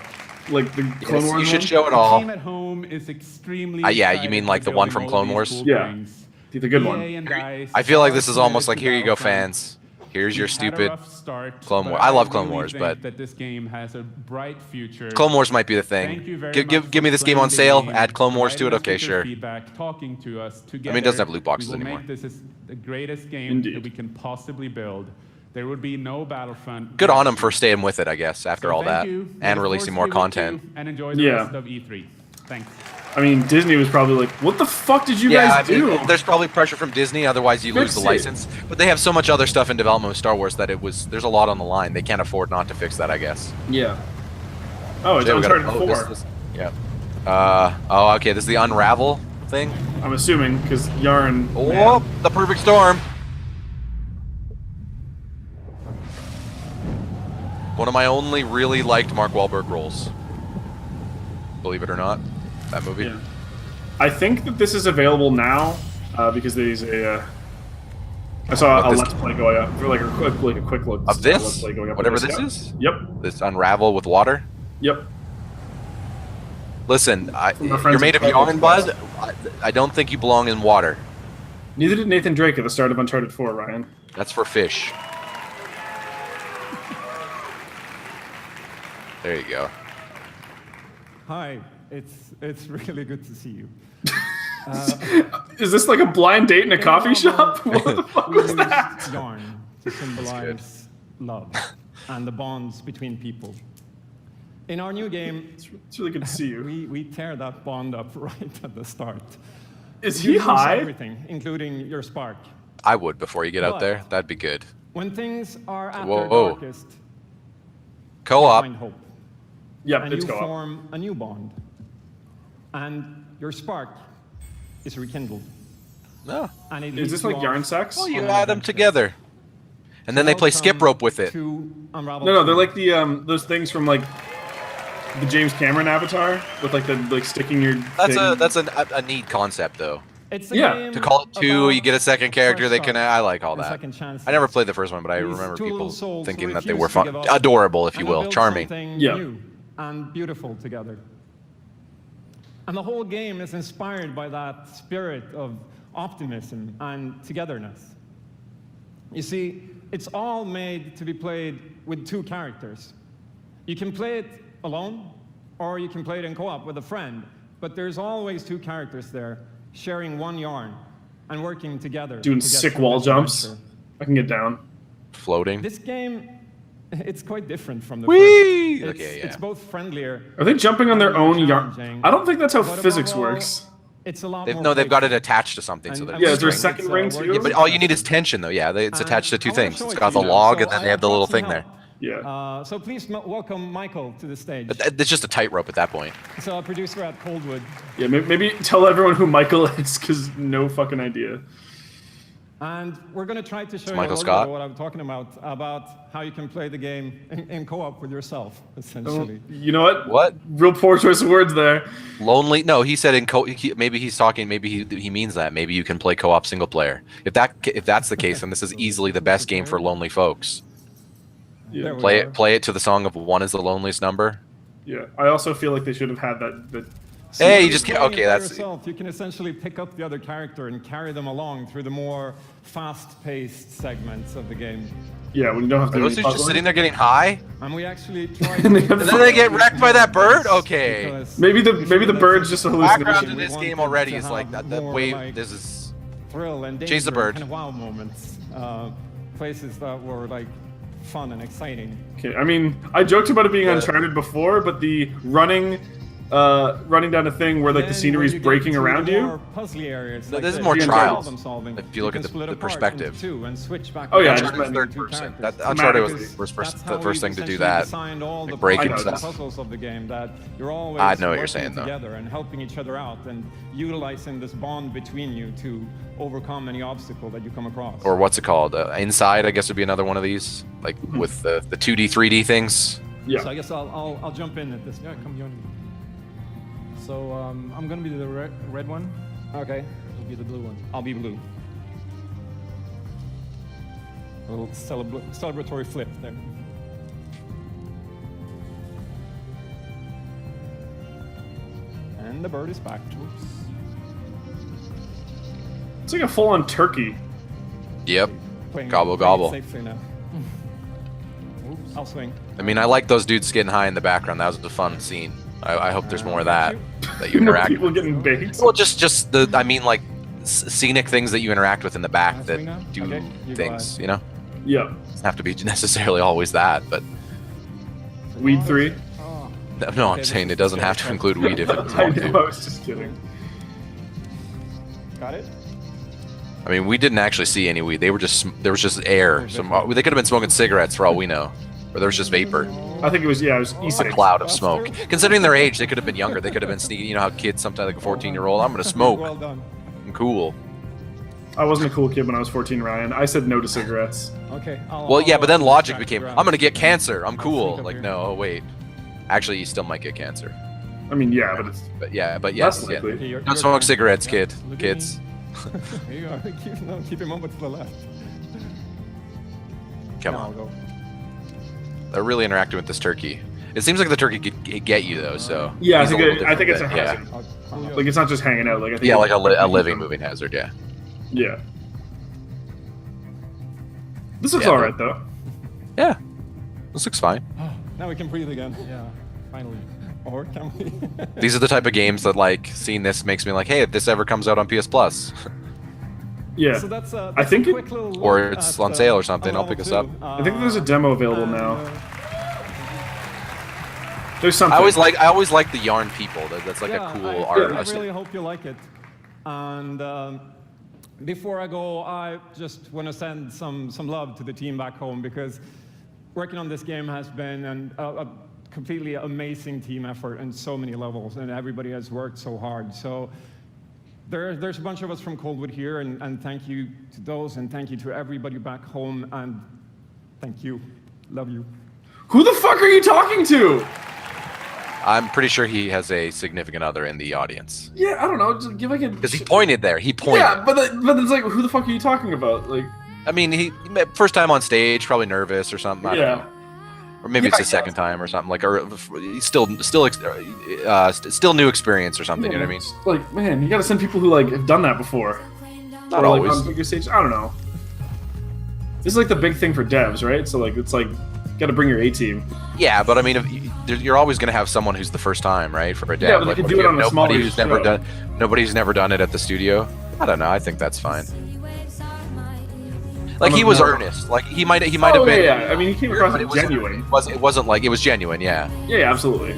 like the Clone Yes, Wars you should one? show it The all. team at home is extremely Yeah, you excited mean like for the one building from all Clone these Wars? cool Yeah. things. The good EA one. and DICE I feel like are this is almost like, committed here you to go, Battlefront. fans. Here's your We've had a stupid rough start, Clone but Wars. I love Clone really Wars, think but that this game has a bright future. Clone Wars might be the Thank thing. you very Give much me for this game on playing the sale. game, Add Clone Wars to it. providing us Okay, with your sure. Feedback, talking to us together. it doesn't have loot boxes we will anymore. Make this is the greatest game Indeed. that we can possibly build. there would be no Battlefront. Good on him for staying with it, I guess, after all that, Thank you. and Look releasing forward more to seeing content. you, and enjoy the rest of E3. Thanks. I mean, Disney was probably like, "What the fuck did you guys do?" There's probably pressure from Disney, otherwise you lose the license. But they have so much other stuff in development with Star Wars that there's a lot on the line. They can't afford not to fix that, I guess. Yeah. Oh, it's Uncharted 4. Yeah. Oh, okay. This is the Unravel thing. I'm assuming because Yarn. Oh, the perfect storm. One of my only really liked Mark Wahlberg roles. Believe it or not, that movie. Yeah. I think that this is available now because there's a. I saw a Let's Play going up for like a quick look of this. Let's Play going up Whatever this is. Yep. This Unravel with water. Yep. Listen, you're made of yarn, Bud. I don't think you belong in water. Neither did Nathan Drake at the start of Uncharted 4, Ryan. That's for fish. There you go. Hi, it's really good to see you. Is this like a blind date in a coffee shop? What the fuck was that? Yarn to symbolize love and the bonds between people. In our new game, it's really good to see you. We tear that bond up right at the start. Is he high? Everything, including your spark. I would before you get out there. That'd be good. When things are at their darkest, co-op. find hope. Yep, and it's you co-op. form a new bond, and your spark is rekindled. No. And it is this like yarn sex? Oh, you add them together, and then they play skip rope with it. No, they're like the those things from like the James Cameron Avatar with like the sticking your. That's a neat concept though. It's to call it two, you get a second character. They can. I like all that. I never played the first one, but I remember people thinking that they were fun, adorable, if you will, charming. New and beautiful together. And the whole game is inspired by that spirit of optimism and togetherness. You see, it's all made to be played with two characters. You can play it alone, or you can play it in co-op with a friend, but there's always two characters there, sharing one yarn and working together. Doing sick wall jumps. I can get down. Floating. This game, it's quite different from the Whee! first. It's both friendlier. Are they jumping on their own yarn? I don't think that's how physics works. It's a lot more. No, they've got it attached to something. So yeah, is there a second ring too? Yeah, but all you need is tension, though. Yeah, it's attached to two things. It's got the log, and then they have the little thing there. Yeah. So please welcome Michael to the stage. It's just a tightrope at that point. So a producer at Coldwood. Yeah, maybe tell everyone who Michael is, because no fucking idea. And we're going to try to show you Michael Scott. what I'm talking about how you can play the game in co-op with yourself, essentially. You know what? What? Real poor choice of words there. Lonely? No, he said in maybe he's talking. Maybe he means that. Maybe you can play co-op single player. If that's the case, then this is easily the best game for lonely folks. Yeah. Play it to the song of "One Is the Loneliest Number." Yeah, I also feel like they should have had that. Hey, you just can't. Okay, that's. Yourself, you can essentially pick up the other character and carry them along through the more fast-paced segments of the game. Yeah, when you don't have to. Those are just sitting there getting high. And we actually tried. And then they get wrecked by that bird. Okay. Maybe the bird's just a hallucination. Background in this game already is like that. That wave. Like this is. Thrill and danger, Chase the bird. Kind of wow moments. Places that were like fun and exciting. Okay, I mean, I joked about it being Uncharted before, but the running down a thing where like the scenery is breaking around you. Puzzly areas. No, like this is more trials. If you look at split the apart perspective. into two and switch back Oh yeah, and forth third between person. two characters. Uncharted was the first thing to do that. All like the breaking puzzles stuff. of the game that you're always I know what you're working saying though. together and helping each other out and utilizing this bond between you to overcome any obstacle that you come across. Or what's it called? Inside, I guess would be another one of these, like with the 2D, 3D things. Yeah. So I guess I'll jump in at this. Yeah, come join me. So I'm gonna be the red one. Okay. You'll be the blue one. I'll be blue. A little celebratory flip there. And the bird is back. Oops. It's like a full-on turkey. Yep. Playing Gobble. Safely now. Oops. I'll swing. I mean, I like those dudes getting high in the background. That was a fun scene. I hope there's more of that. That you interact. People getting baked. Well, just the. I mean, like scenic things that you interact with in the back that do Okay, things. You know. Yeah. Doesn't have to be necessarily always that, but Weed 3. no, I'm saying it doesn't have to include weed if it doesn't I want know, to. I was just kidding. Got it? I mean, we didn't actually see any weed. There was just air. They could have been smoking cigarettes for all we know, or there was just vapor. I think it was, yeah, it was It's a cloud of smoke. Considering their age, they could have been younger. They could have been sneaking. You know how kids sometimes, like a 14-year-old, I'm gonna smoke. Well done. I'm cool. I wasn't a cool kid when I was 14, Ryan. I said no to cigarettes. Okay. Well, yeah, but then logic became, I'm gonna get cancer. I'm cool. Like, no, oh, wait. Actually, you still might get cancer. I mean, yeah, but it's But yes, less yeah. likely. Don't smoke cigarettes, kids. Here you go. Keep him over to the left. Come Now I'll on. go. They're really interacting with this turkey. It seems like the turkey could get you though. So Yeah, I he's a think, little I think it's a different hazard. than- Like, it's not just hanging out. Like, I think yeah, it's- like a living moving hazard. Yeah. Yeah. This looks Yeah, alright, though. Yeah. This looks fine. Now we can breathe again. Yeah, finally. Or can we? These are the type of games that, like, seeing this makes me like, hey, if this ever comes out on PS Plus, Yeah. So that's, I think it- quick little or look it's at, on sale or something, I'll pick Unravel us up. 2. I think there's a demo available and, now. There's something. I always like the yarn people. That's like a cool art. I really hope you like it. And before I go, I just want to send some love to the team back home, because working on this game has been a completely amazing team effort in so many levels, and everybody has worked so hard. So there's a bunch of us from Coldwood here, and thank you to those, and thank you to everybody back home, and thank you. Love you. Who the fuck are you talking to? I'm pretty sure he has a significant other in the audience. Yeah, I don't know. Just give like a. Because he pointed there. He pointed. Yeah, but it's like, who the fuck are you talking about? Like. I mean, he first time on stage, probably nervous or something. I don't know. Or maybe it's his second time or something. Like, or he's still new experience or something. You know what I mean? Like, man, you gotta send people who like have done that before. Not or, always. Like, on bigger stage. I don't know. This is like the big thing for devs, right? So like, it's like, gotta bring your A team. Yeah, but I mean, you're always going to have someone who's the first time, right? For a dev. Yeah, but they like, could what do if it you on have a smaller nobody who's never show? done. Nobody's never done it at the studio. I don't know. I think that's fine. Like, he was earnest. Like, he might have been. Yeah. I mean, he came across but as genuine. It wasn't like it was genuine. Yeah. Yeah, absolutely.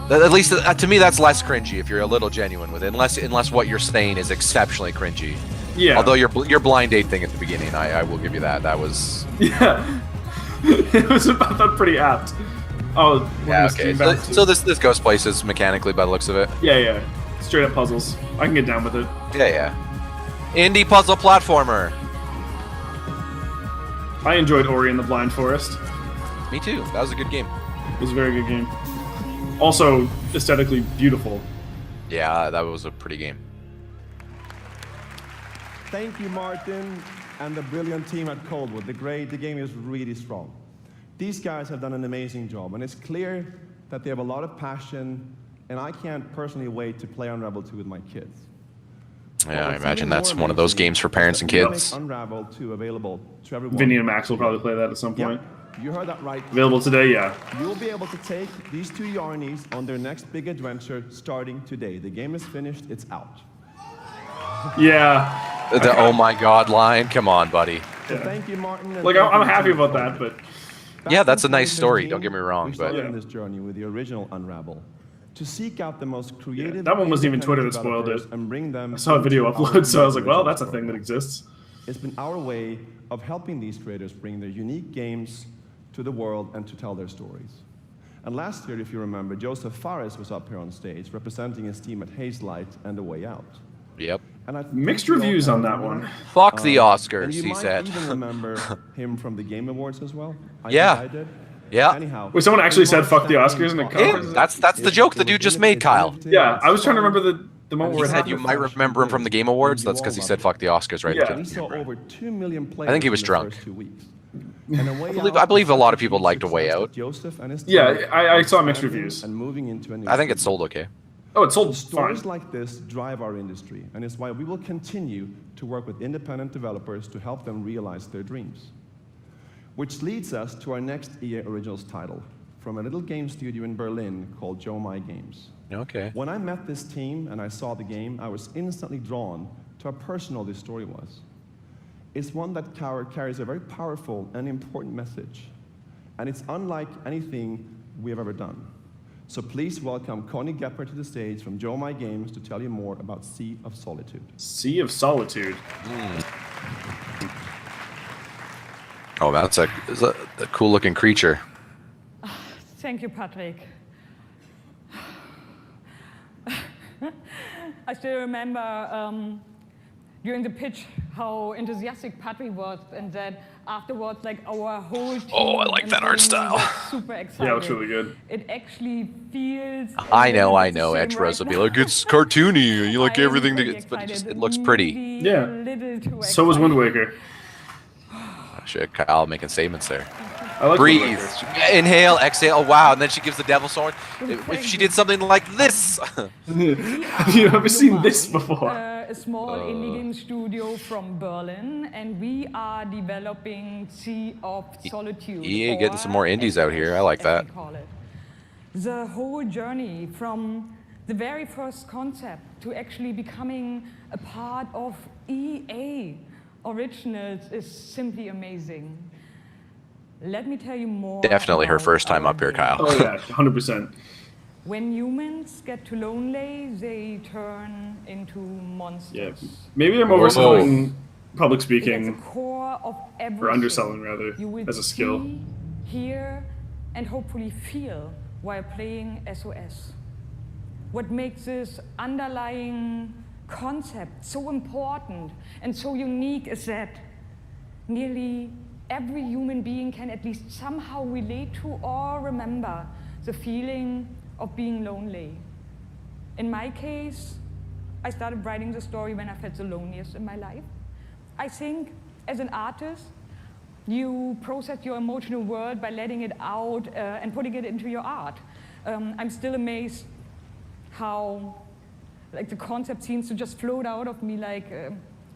At least to me, that's less cringy if you're a little genuine with it. Unless what you're saying is exceptionally cringy. Yeah. Although your blind date thing at the beginning, I will give you that. That was. Yeah. It was about that pretty apt. Oh. Yeah. Okay. So this goes places mechanically by the looks of it. Yeah. Straight up puzzles. I can get down with it. Yeah. Indie puzzle platformer. I enjoyed Ori and the Blind Forest. Me too. That was a good game. It was a very good game. Also, aesthetically beautiful. Yeah, that was a pretty game. Thank you, Martin, and the brilliant team at Coldwood. The game is really strong. These guys have done an amazing job, and it's clear that they have a lot of passion, and I can't personally wait to play Unravel 2 with my kids. Yeah, I imagine that's one of those games for parents and kids. Unravel 2 available to everyone. Vinny and Max will probably play that at some point. Yeah, you heard that right. Available today, yeah. You'll be able to take these two Yarnies on their next big adventure starting today. The game is finished, it's out. Yeah. The oh my god line, come on, buddy. So thank you, Martin. and Like, thank I'm you, happy team about Coldwood. that, but Yeah, that's a nice 2013, story, don't get me wrong, we but started on this journey with the original Unravel to seek out the most creative. that one wasn't even Twitter that independent spoiled it. developers and bring them. I saw a video into our upload, so I was like, well, original that's a thing that story. exists. It's been our way of helping these creators bring their unique games to the world and to tell their stories. And last year, if you remember, Joseph Fares was up here on stage representing his team at Hazelight and The Way Out. yep. And I Mixed think we all reviews can on that remember. one. Fuck the And Oscars, you he might said. even remember him from the Game Awards as well. Yeah. I did. Yeah. Anyhow, Wait, someone actually said fuck the outstanding Oscars in the content. conference? That's the joke the dude just made, Kyle. Yeah, I was trying to remember the moment He where it said you happened. might remember him from the Game Awards. That's because he said fuck the Oscars right Yeah. at We the saw beginning. over 2 million players. I think he was in the drunk. first 2 weeks. And A Way I Out believe a lot of was people such a liked A Way success Out. that Joseph and his Yeah, team I saw mixed expanding reviews. And moving into a new I think it studio. sold okay. Oh, it sold fine. Stories like this drive our industry, and it's why we will continue to work with independent developers to help them realize their dreams. Which leads us to our next EA Originals title, from a little game studio in Berlin called Joe My Games. Okay. When I met this team and I saw the game, I was instantly drawn to how personal this story was. is one that carries a very powerful and important message. And it's unlike anything we have ever done. So please welcome Connie Gepper to the stage from Joe My Games to tell you more about Sea of Solitude. Sea of Solitude. Oh, that's a cool looking creature. Thank you, Patrick. I still remember during the pitch how enthusiastic Patrick was, and that afterwards, like our whole team. Oh, I like that art style. Super excited. Yeah, it looks really good. It actually feels. I know. Edge Rose will be like, it's cartoony. You like everything to get, but it looks pretty. Yeah. So was Wind Waker. Oh, shit, Kyle making statements there. I like breathe, inhale, exhale. Oh wow! And then she gives the devil sword. If she did something like this, have you ever seen this before? A small indie game studio from Berlin, and we are developing Sea of Solitude. EA getting some more indies out here. I like that. The whole journey from the very first concept to actually becoming a part of EA Originals is simply amazing. Let me tell you more. Definitely her first time up here, Kyle. Oh yeah, 100%. When humans get too lonely, they turn into monsters. Yeah, maybe I'm overselling public speaking, core of or underselling rather, as a skill. See, hear, and hopefully feel while playing SOS. What makes this underlying concept so important and so unique is that nearly every human being can at least somehow relate to or remember the feeling of being lonely. In my case, I started writing the story when I felt the loneliest in my life. I think as an artist, you process your emotional world by letting it out and putting it into your art. I'm still amazed how like the concept seems to just float out of me like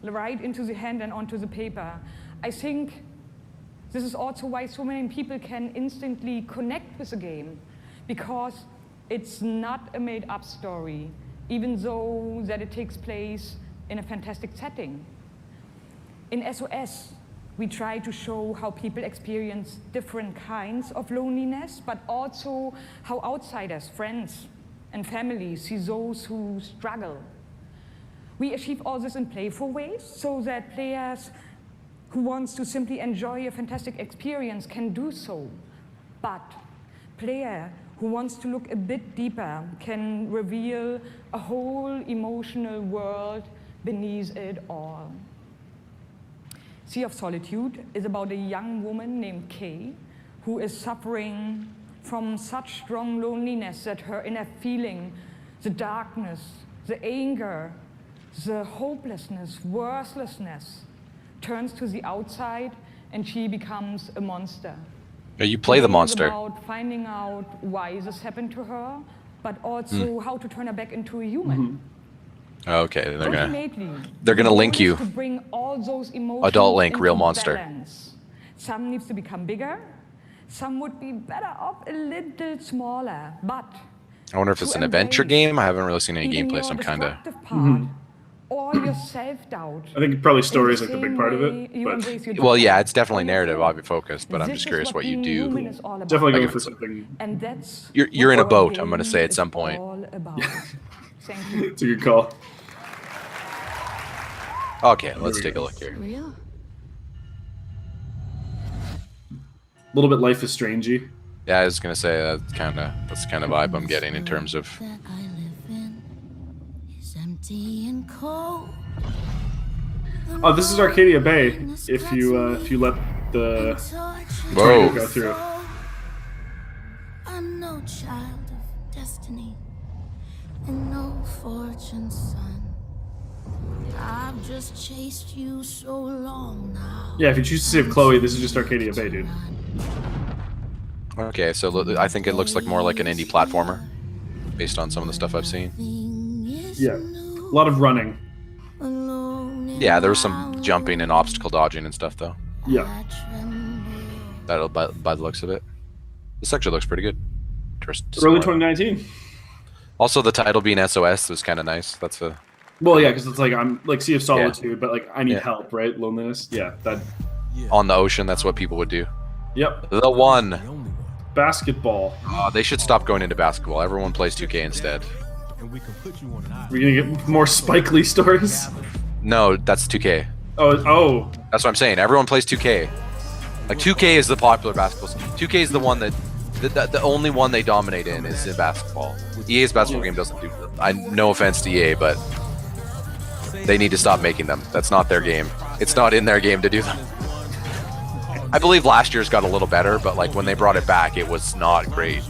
right into the hand and onto the paper. I think this is also why so many people can instantly connect with a game, because it's not a made-up story, even though that it takes place in a fantastic setting. In SOS, we try to show how people experience different kinds of loneliness, but also how outsiders, friends, and family see those who struggle. We achieve all this in playful ways so that players who wants to simply enjoy a fantastic experience can do so. But player who wants to look a bit deeper can reveal a whole emotional world beneath it all. Sea of Solitude is about a young woman named Kay who is suffering from such strong loneliness that her inner feeling, the darkness, the anger, the hopelessness, worthlessness, turns to the outside and she becomes a monster. You play the monster. It's about finding out why this happened to her, but also how to turn her back into a human. Okay, they're gonna link you. To bring all those emotions Adult Link, real into monster. balance. Some needs to become bigger, some would be better off a little smaller, but I wonder if it's an adventure game. I haven't really seen any gameplay, so I'm kind of. All your self-doubt. I think probably story is like a big part of it. But well, yeah, it's definitely narrative focused, but I'm just curious what you do. Definitely going for something. And that's you're in a boat, I'm going to say at some point. Thank you. It's a good call. Okay, let's take a look here. A little bit Life is Strangey. Yeah, I was gonna say that's the kind of vibe I'm getting in terms of. Oh, this is Arcadia Bay. If you let the Whoa. go through. I'm no child of destiny and no fortune's son. I've just chased you so long now. Yeah, if you choose to save Chloe, this is just Arcadia Bay, dude. Okay, so I think it looks like more like an indie platformer, based on some of the stuff I've seen. Yeah, a lot of running. Yeah, there was some jumping and obstacle dodging and stuff, though. Yeah. That'll by the looks of it. This actually looks pretty good. Early 2019. Also, the title being SOS was kind of nice. That's Well, yeah, because it's like I'm like Sea of Solitude, but like I need help, right? Loneliness. Yeah, that. On the ocean, that's what people would do. Yep. The one. Basketball. They should stop going into basketball. Everyone plays 2K instead. We're gonna get more Spike Lee stories. No, that's 2K. Oh. That's what I'm saying. Everyone plays 2K. Like 2K is the popular basketball. 2K is the one that the only one they dominate in is in basketball. EA's basketball game doesn't do. No offense to EA, but they need to stop making them. That's not their game. It's not in their game to do them. I believe last year's got a little better, but like when they brought it back, it was not great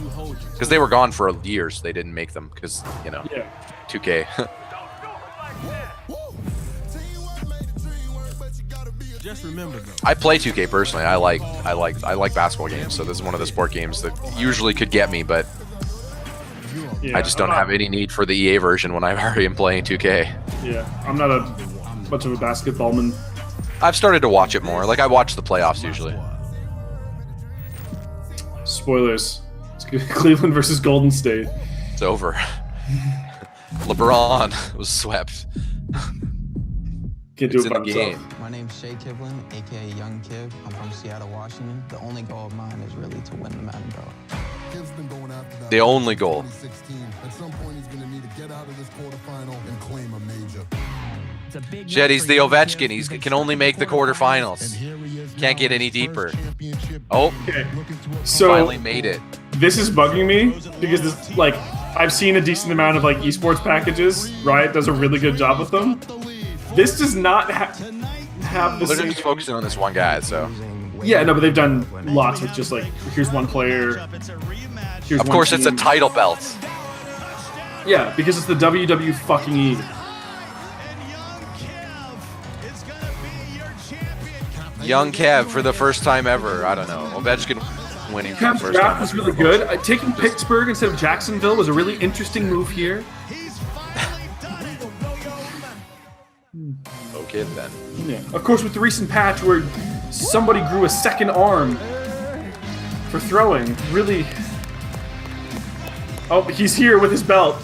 because they were gone for years. They didn't make them because 2K. Just remember though. I play 2K personally. I like basketball games, so this is one of the sport games that usually could get me, but I just don't have any need for the EA version when I already am playing 2K. Yeah, I'm not much of a basketballman. I've started to watch it more. Like I watch the playoffs usually. Spoilers. It's Cleveland versus Golden State. It's over. LeBron was swept. Can't do it by himself. My name's Shea Kivlin, aka Young Kiv. I'm from Seattle, Washington. The only goal of mine is really to win the Madden Belt. The only goal. At some point, he's going to need to get out of this quarterfinal and claim a major. Shit, he's the Ovechkin. He can only make the quarterfinals. Can't get any deeper. Oh, so finally made it. This is bugging me because this, like, I've seen a decent amount of like esports packages. Riot does a really good job with them. This does not have the They're same. just focusing on this one guy, so. Yeah, no, but they've done lots with just like here's one player. Here's of course, it's a title belt. Yeah, because it's the WWE fucking E. Young Kev for the first time ever. I don't know. Ovechkin winning for the Kev's first draft time. was really good. Taking Pittsburgh instead of Jacksonville was a really interesting move here. Okay then. Yeah. Of course, with the recent patch where somebody grew a second arm for throwing, really. Oh, he's here with his belt.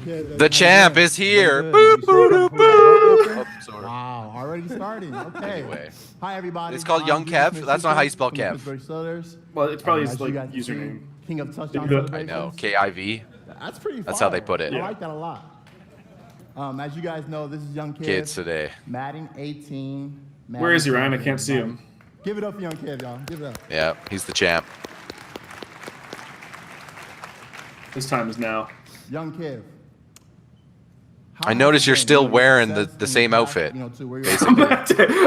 The champ is here. Wow, already starting. Okay. Anyway. Hi, everybody. It's called Young Kev. That's not how you spell Kev. Well, it's probably his like username. King of touchdown I know. KIV. That's pretty. That's how they put it. I like that a lot. As you guys know, this is Young Kev. Kids today. Madden 18. Madden Where is he, Ryan? I can't see him. Give it up for Young Kev, y'all. Give it up. Yeah, he's the champ. His time is now. Young Kev. I notice you're still wearing the same outfit. Basically.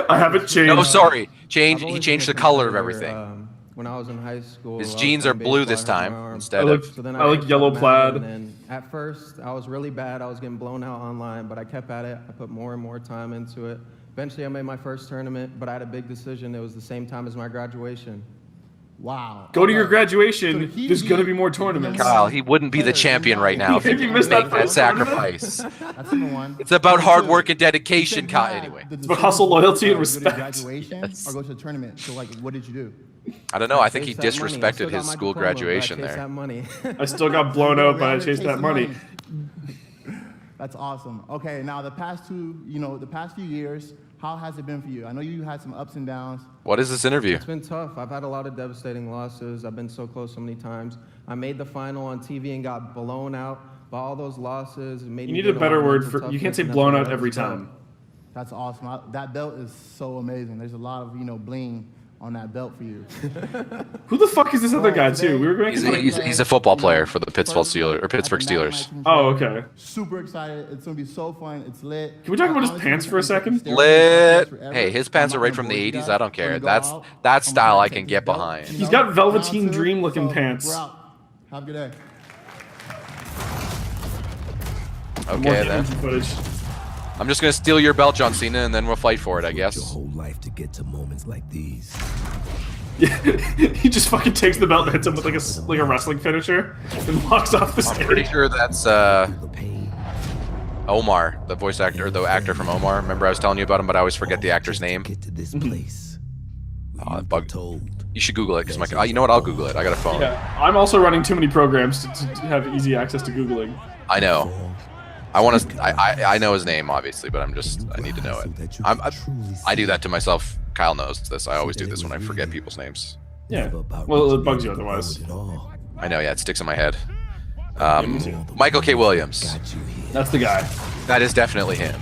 I haven't changed. No, sorry. He changed the color of everything. When I was in high school, His jeans are blue this time instead I of. like yellow plaid. And at first, I was really bad. I was getting blown out online, but I kept at it. I put more and more time into it. Eventually, I made my first tournament, but I had a big decision. It was the same time as my graduation. Wow. Go to your graduation. There's going to be more tournaments. Kyle, he wouldn't be the champion right now if he You didn't missed make that that first sacrifice. That's number one. It's about hard work and dedication, Kyle. Anyway. But hustle, loyalty, and Go to respect. graduation or go to the tournament. So, like, what did you do? I don't know. I think he disrespected his school graduation there. I still got blown out, but I chased that money. That's awesome. Okay, now the past few years, how has it been for you? I know you had some ups and downs. What is this interview? It's been tough. I've had a lot of devastating losses. I've been so close so many times. I made the final on TV and got blown out by all those losses. You need a better word for. You can't say blown out every time. That's awesome. That belt is so amazing. There's a lot of bling on that belt for you. Who the fuck is this other guy too? We were going. He's a football player for the Pittsburgh Steelers. Oh, okay. Super excited. It's gonna be so fun. It's lit. Can we talk about his pants for a second? Lit. Hey, his pants are right from the 80s. I don't care. That's that style I can get behind. He's got Velveteen Dream looking pants. We're out. Have a good day. Okay then. I'm just gonna steal your belt, John Cena, and then we'll fight for it, I guess. Your whole life to get to moments like these. Yeah, he just fucking takes the belt and hits him with like a wrestling finisher and walks off the stage. I'm pretty sure that's Omar, the voice actor, or the actor from Omar. Remember I was telling you about him, but I always forget the actor's name. Get to this place. You should Google it, because you know what? I'll Google it. I got a phone. Yeah, I'm also running too many programs to have easy access to Googling. I know. I know his name obviously, but I need to know it. I do that to myself. Kyle knows this. I always do this when I forget people's names. Yeah. Well, it bugs you otherwise. I know. Yeah, it sticks in my head. Michael K. Williams. That's the guy. That is definitely him.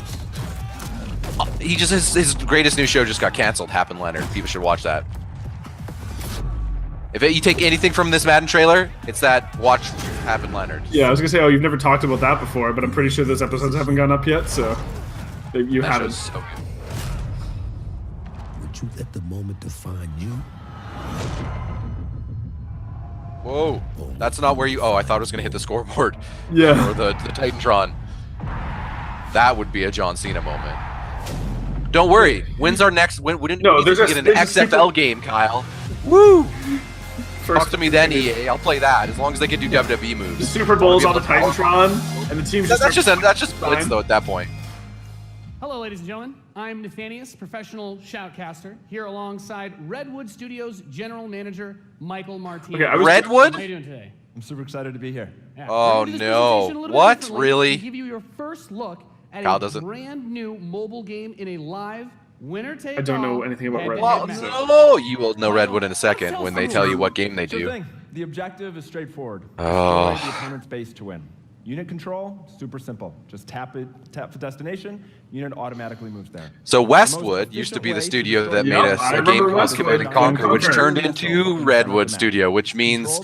He just his greatest new show just got canceled. Happen Leonard. People should watch that. If you take anything from this Madden trailer, it's that watch Happen Leonard. Yeah, I was gonna say, oh, you've never talked about that before, but I'm pretty sure those episodes haven't gone up yet, so you That haven't. show's so good. Would you let the moment define you? Whoa, that's not where you. Oh, I thought it was gonna hit the scoreboard. Yeah. Or the Titantron. That would be a John Cena moment. Don't worry. When's our next? When No, we there's get an XFL game, Kyle? Woo! Talk to me then, EA. I'll play that as long as they can do WWE moves. The Super Bowl's on the Titantron, and the team's That's just blitz though at that point. Hello, ladies and gentlemen. I'm Nathanius, professional shoutcaster, here alongside Redwood Studios General Manager Michael Martinez. Okay, Redwood? How are you doing today? I'm super excited to be here. Yeah. Oh We're gonna do this no! presentation a little bit What? differently Really? to give you your first look at Kyle a doesn't. brand new mobile game in a live winner take. I don't know anything about Redwood. Well, no, you will know Redwood in a second when they tell you what game they Sure do. thing. The objective is straightforward. Oh. Destroy the opponent's base to win. Unit control, super simple. Just tap the destination, unit automatically moves there. So Westwood used to be the studio that made us a game called Command and Conquer, which turned into Redwood Studio, which means,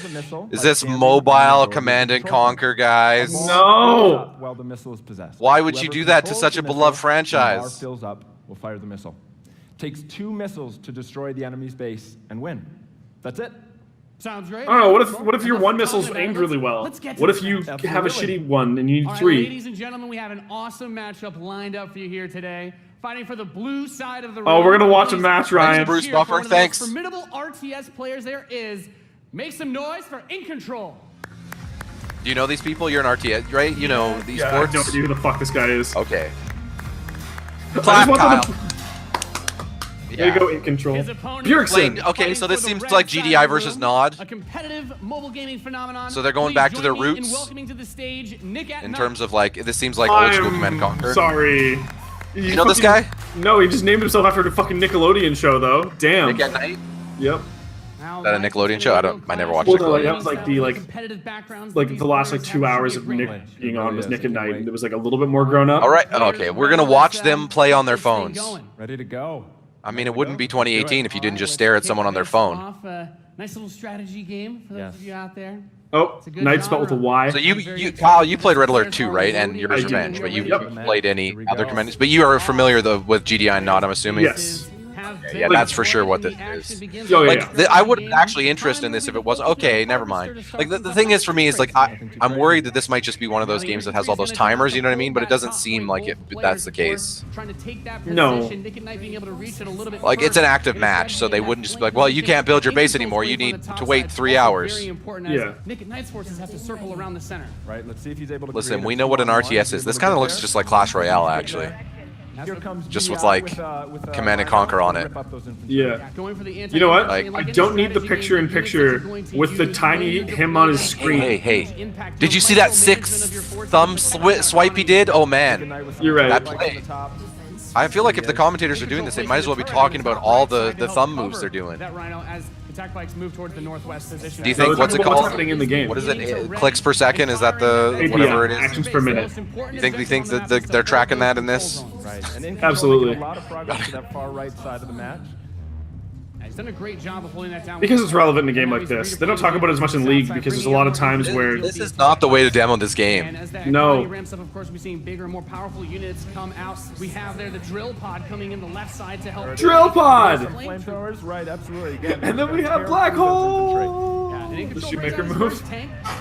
is this mobile Command and Conquer, guys? No! While the missile is possessed. Why would you do that to such a beloved franchise? When the bar fills up, we'll fire the missile. Takes 2 missiles to destroy the enemy's base and win. That's it. Sounds great. I don't know. What if your one missile's aimed really well? What if you have a shitty one and you need All right, 3? ladies and gentlemen, we have an awesome matchup lined up for you here today. Fighting for the blue side of the room. Oh, we're gonna watch a match, Ryan. Bruce Buffer, thanks. Formidable RTS players there is. Make some noise for In Control. Do you know these people? You're an RTS, right? You know these Yeah, sports? I don't know who the fuck this guy is. Okay. I Clap, just want Kyle. them to... There you go, In Control. Bjergsen. Okay, so this seems like GDI versus Nod. A competitive mobile gaming phenomenon. So they're going Please back to their join me in roots? welcoming to the stage Nick at In Night. terms of like, this seems like old school Command and Conquer. Sorry. You know this guy? No, he just named himself after the fucking Nickelodeon show, though. Damn. Nick at Night? Yep. Is that a Nickelodeon show? I never watched Well, no, Nickelodeon. that was like the last like 2 hours of Nick being on was Nick at Night, and it was like a little bit more grown up. All right, okay, we're gonna watch them play on their phones. Ready to go. I mean, it wouldn't be 2018 if you didn't just stare at someone on their phone. Nice little strategy game for those of you out there. Oh, Night spelled with a Y. So Kyle, you played Red Alert 2, right? And Yours I did. Revenge, but you played any other Commanders? But you are familiar with GDI and Nod, I'm assuming? Yes. Yeah, that's for sure what this is. Oh, yeah, Like, I would actually interested in this if it wasn't. Okay, never mind. Like, the thing is for me is, like, I'm worried that this might just be one of those games that has all those timers, you know what I mean? But it doesn't seem like that's the case. No. Like, it's an active match, so they wouldn't just be like, well, you can't build your base anymore. You need to wait 3 hours. Yeah. Nick at Night's forces have to circle around the center. Right, let's see if he's able to Listen, create we a know what an 2-on-1 RTS is. This kind of looks just like Clash Royale, actually. Here comes Just GDI with, like, with, Command and Conquer on it. rip up those infantry. Yeah. You know what? Like- I don't need the picture-in-picture with the tiny him on his screen. Hey. Did you see that 6 thumb swipe he did? Oh, man. You're right. That play. I feel like if the commentators are doing this, they might as well be talking about all the thumb moves they're doing. That Rhino as attack bikes move towards the northwest position. Do you think, what's it What's called? happening in the game? What is it? Clicks per second? Is that the, whatever it is? Actions per minute. You think that they're tracking that in this? Right, and in control, Absolutely. making a lot of progress to that far right side of the match. He's done a great job of holding that down. Because it's relevant in a game like this. They don't talk about it as much in League because there's a lot of times where... This is not the way to demo this And game. as that No. economy ramps up, of course, we're seeing bigger, more powerful units come out. We have there the drill pod coming in the left side to help. Drill pod! Flamethrowers, right, absolutely. Again, And then we have Black Hole! The Shoemaker move.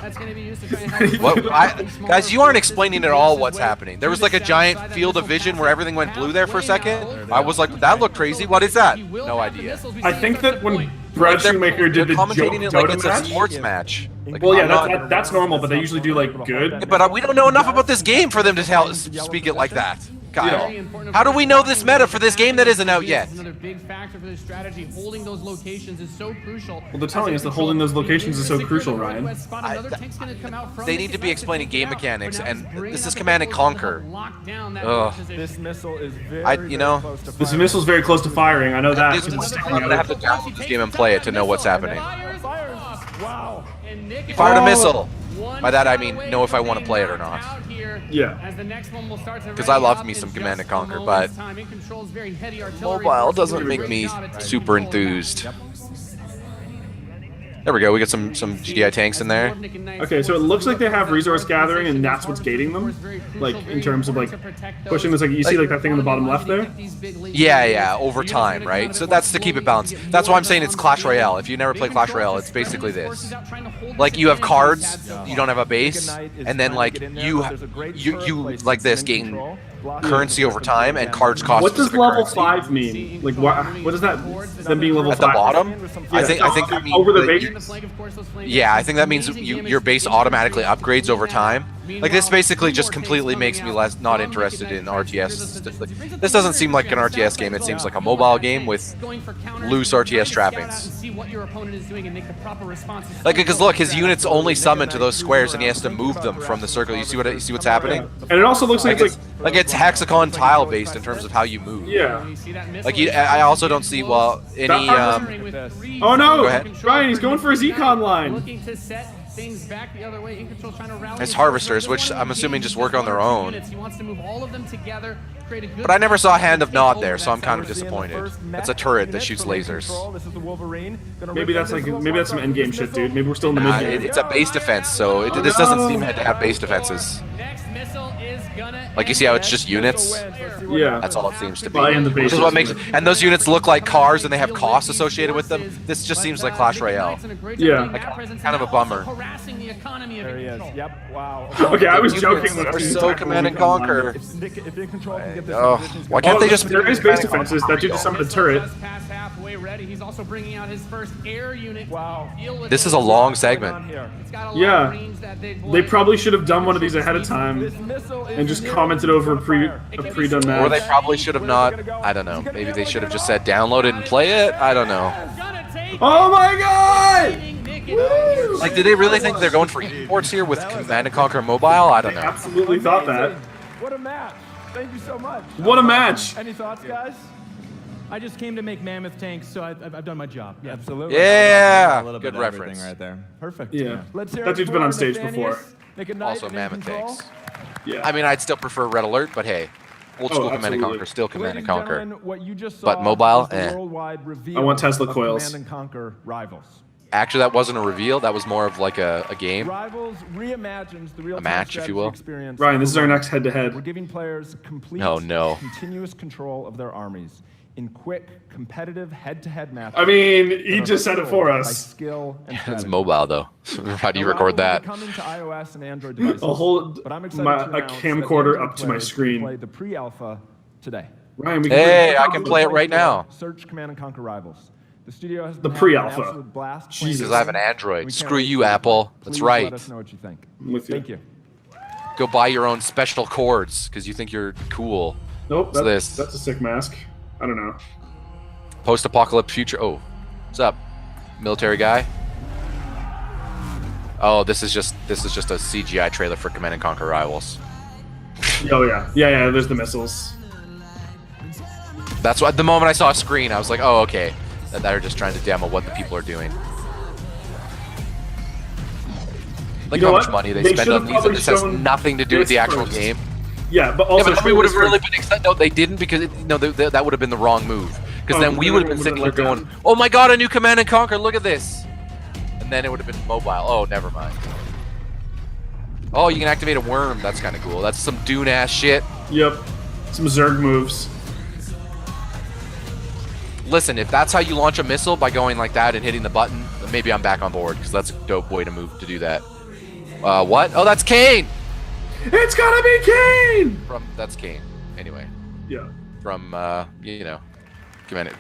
That's going to be used to try and help. What? Guys, you aren't explaining at all what's happening. There was like a giant field of vision where everything went blue there for a second. I was like, that looked crazy. What is that? No idea. I think that when Brad Shoemaker did the Commentating it like Dota it's a match... sports match. Like, Well, yeah, I'm not- that's normal, but they usually do, like, good. Yeah, but we don't know enough about this game for them to speak it like that. Kyle. Yeah. How do we know this meta for this game that isn't out yet? Another big factor for this strategy. Holding those locations is so crucial. Well, they're telling us that holding those locations is so crucial, Ryan. They need to be explaining game mechanics, and this is Command and Conquer. Ugh. This missile is very close to This missile's very close to firing. I know that. I'm gonna have to download this game and play it to know what's happening. Wow. He fired a missile. By that I mean know if I want to play it or not. Yeah. Because I love me some Command and Conquer, but mobile doesn't make me super enthused. There we go. We got some GDI tanks in there. Okay, so it looks like they have resource gathering, and that's what's gating them. Like in terms of like pushing this. Like you see like that thing in the bottom left there. Yeah, over time, right? So that's to keep it balanced. That's why I'm saying it's Clash Royale. If you never play Clash Royale, it's basically this. Like you have cards, you don't have a base, and then like you like this gain currency over time, and cards cost. What does level 5 mean? Like what does that? Them being level 5 at the bottom? Yeah. I think that means over the that base. Yeah, I think that means your base automatically upgrades over time. Like this basically just completely makes me not interested in RTS. This doesn't seem like an RTS game. It seems like a mobile game with loose RTS trappings. Like because look, his units only summon to those squares, and he has to move them from the circle. You see what's happening? And it also looks like it's hexagon tile based in terms of how you move. Yeah. Like I also don't see any. Oh no! Go ahead. Ryan, he's going for his econ line. Things back the other way. In control, trying to rally it's harvesters, which I'm assuming just work on their own. He wants to move all of them together, create a good. But I never saw Hand of Nod there, so I'm kind of disappointed. It's a turret that shoots lasers. Maybe that's some endgame shit, dude. Maybe we're still in the mid game. It's a base defense, so this doesn't seem to have base defenses. Like you see how it's just units? Yeah. That's all it seems to be. And the Which is what makes and those units look like cars and they have costs associated with them. This just seems like Clash Royale. Yeah. Like, kind of a bummer. There he is. Yep. Wow. Okay, I was joking. They're so Command and Conquer. If in control can get this Why can't they just? There is base defenses. That dude just summoned a turret. He's also bringing out his first air unit. Wow. This is a long segment. Yeah. They probably should have done one of these ahead of time and just commented over a pre-done match. Or they probably should have not. I don't know. Maybe they should have just said download it and play it. I don't know. Oh my god! Woo! Like, do they really think they're going for esports here with Command and Conquer Mobile? I don't know. I absolutely thought that. What a match! Thank you so much. What a match! Any thoughts, guys? I just came to make mammoth tanks, so I've done my job. Yeah, absolutely. Yeah, a little good bit of reference right there. Perfect. Yeah. Let's hear That it dude's been on for stage Nathanius. before. Make a night Also and in Mammoth control. tanks. Yeah. I mean, I'd still prefer Red Alert, but hey, old school Command and Conquer, still Command and Conquer. Gentlemen, what you just But saw mobile, was the eh. worldwide reveal I want Tesla of coils. Command and Conquer Rivals. Actually, that wasn't a reveal. That was more of like a game. Rivals reimagines the real match, if you will. experience. Ryan, this is our next head-to-head. We're giving players complete, No. continuous control of their armies in quick, competitive head-to-head matches. I mean, he just said it for by us. skill and It's strategy. mobile though. How do you record that? Coming to iOS and Android devices, I'll hold but I'm excited a to announce that camcorder Android up to my players can screen. Play the pre-alpha today. Ryan, we Hey, I can play it right now. Search Command and Conquer Rivals. The studio has The been having an pre-alpha. absolute blast Jesus. playing Because this I have an game. Android. We can't Screw wait you, to see it. Apple. That's Please right. Let us know what you think. I'm with you. Thank you. Go buy your own special cords because you think you're cool. Nope, What's this? that's a sick mask. I don't know. Post-apocalypse future. Oh, what's up, military guy? Oh, this is just a CGI trailer for Command and Conquer Rivals. Oh yeah, yeah. There's the missiles. That's what. The moment I saw a screen, I was like, oh, okay. They're just trying to demo what the people are doing. Like You know how much what? money they They spend should've on these, and probably this has shown nothing to do with this the actual first. game. Yeah, but also yeah, but we would have really been excited. No, they didn't because that would have been the wrong move. Because then we would have been sitting here going, "Oh my God, a new Command and Conquer! Look at this!" And then it would have been mobile. Oh, never mind. Oh, you can activate a worm. That's kind of cool. That's some Dune ass shit. Yep, some Zerg moves. Listen, if that's how you launch a missile by going like that and hitting the button, then maybe I'm back on board because that's a dope way to do that. What? Oh, that's Kane. It's gotta be Kane. That's Kane. Anyway. Yeah. From Command.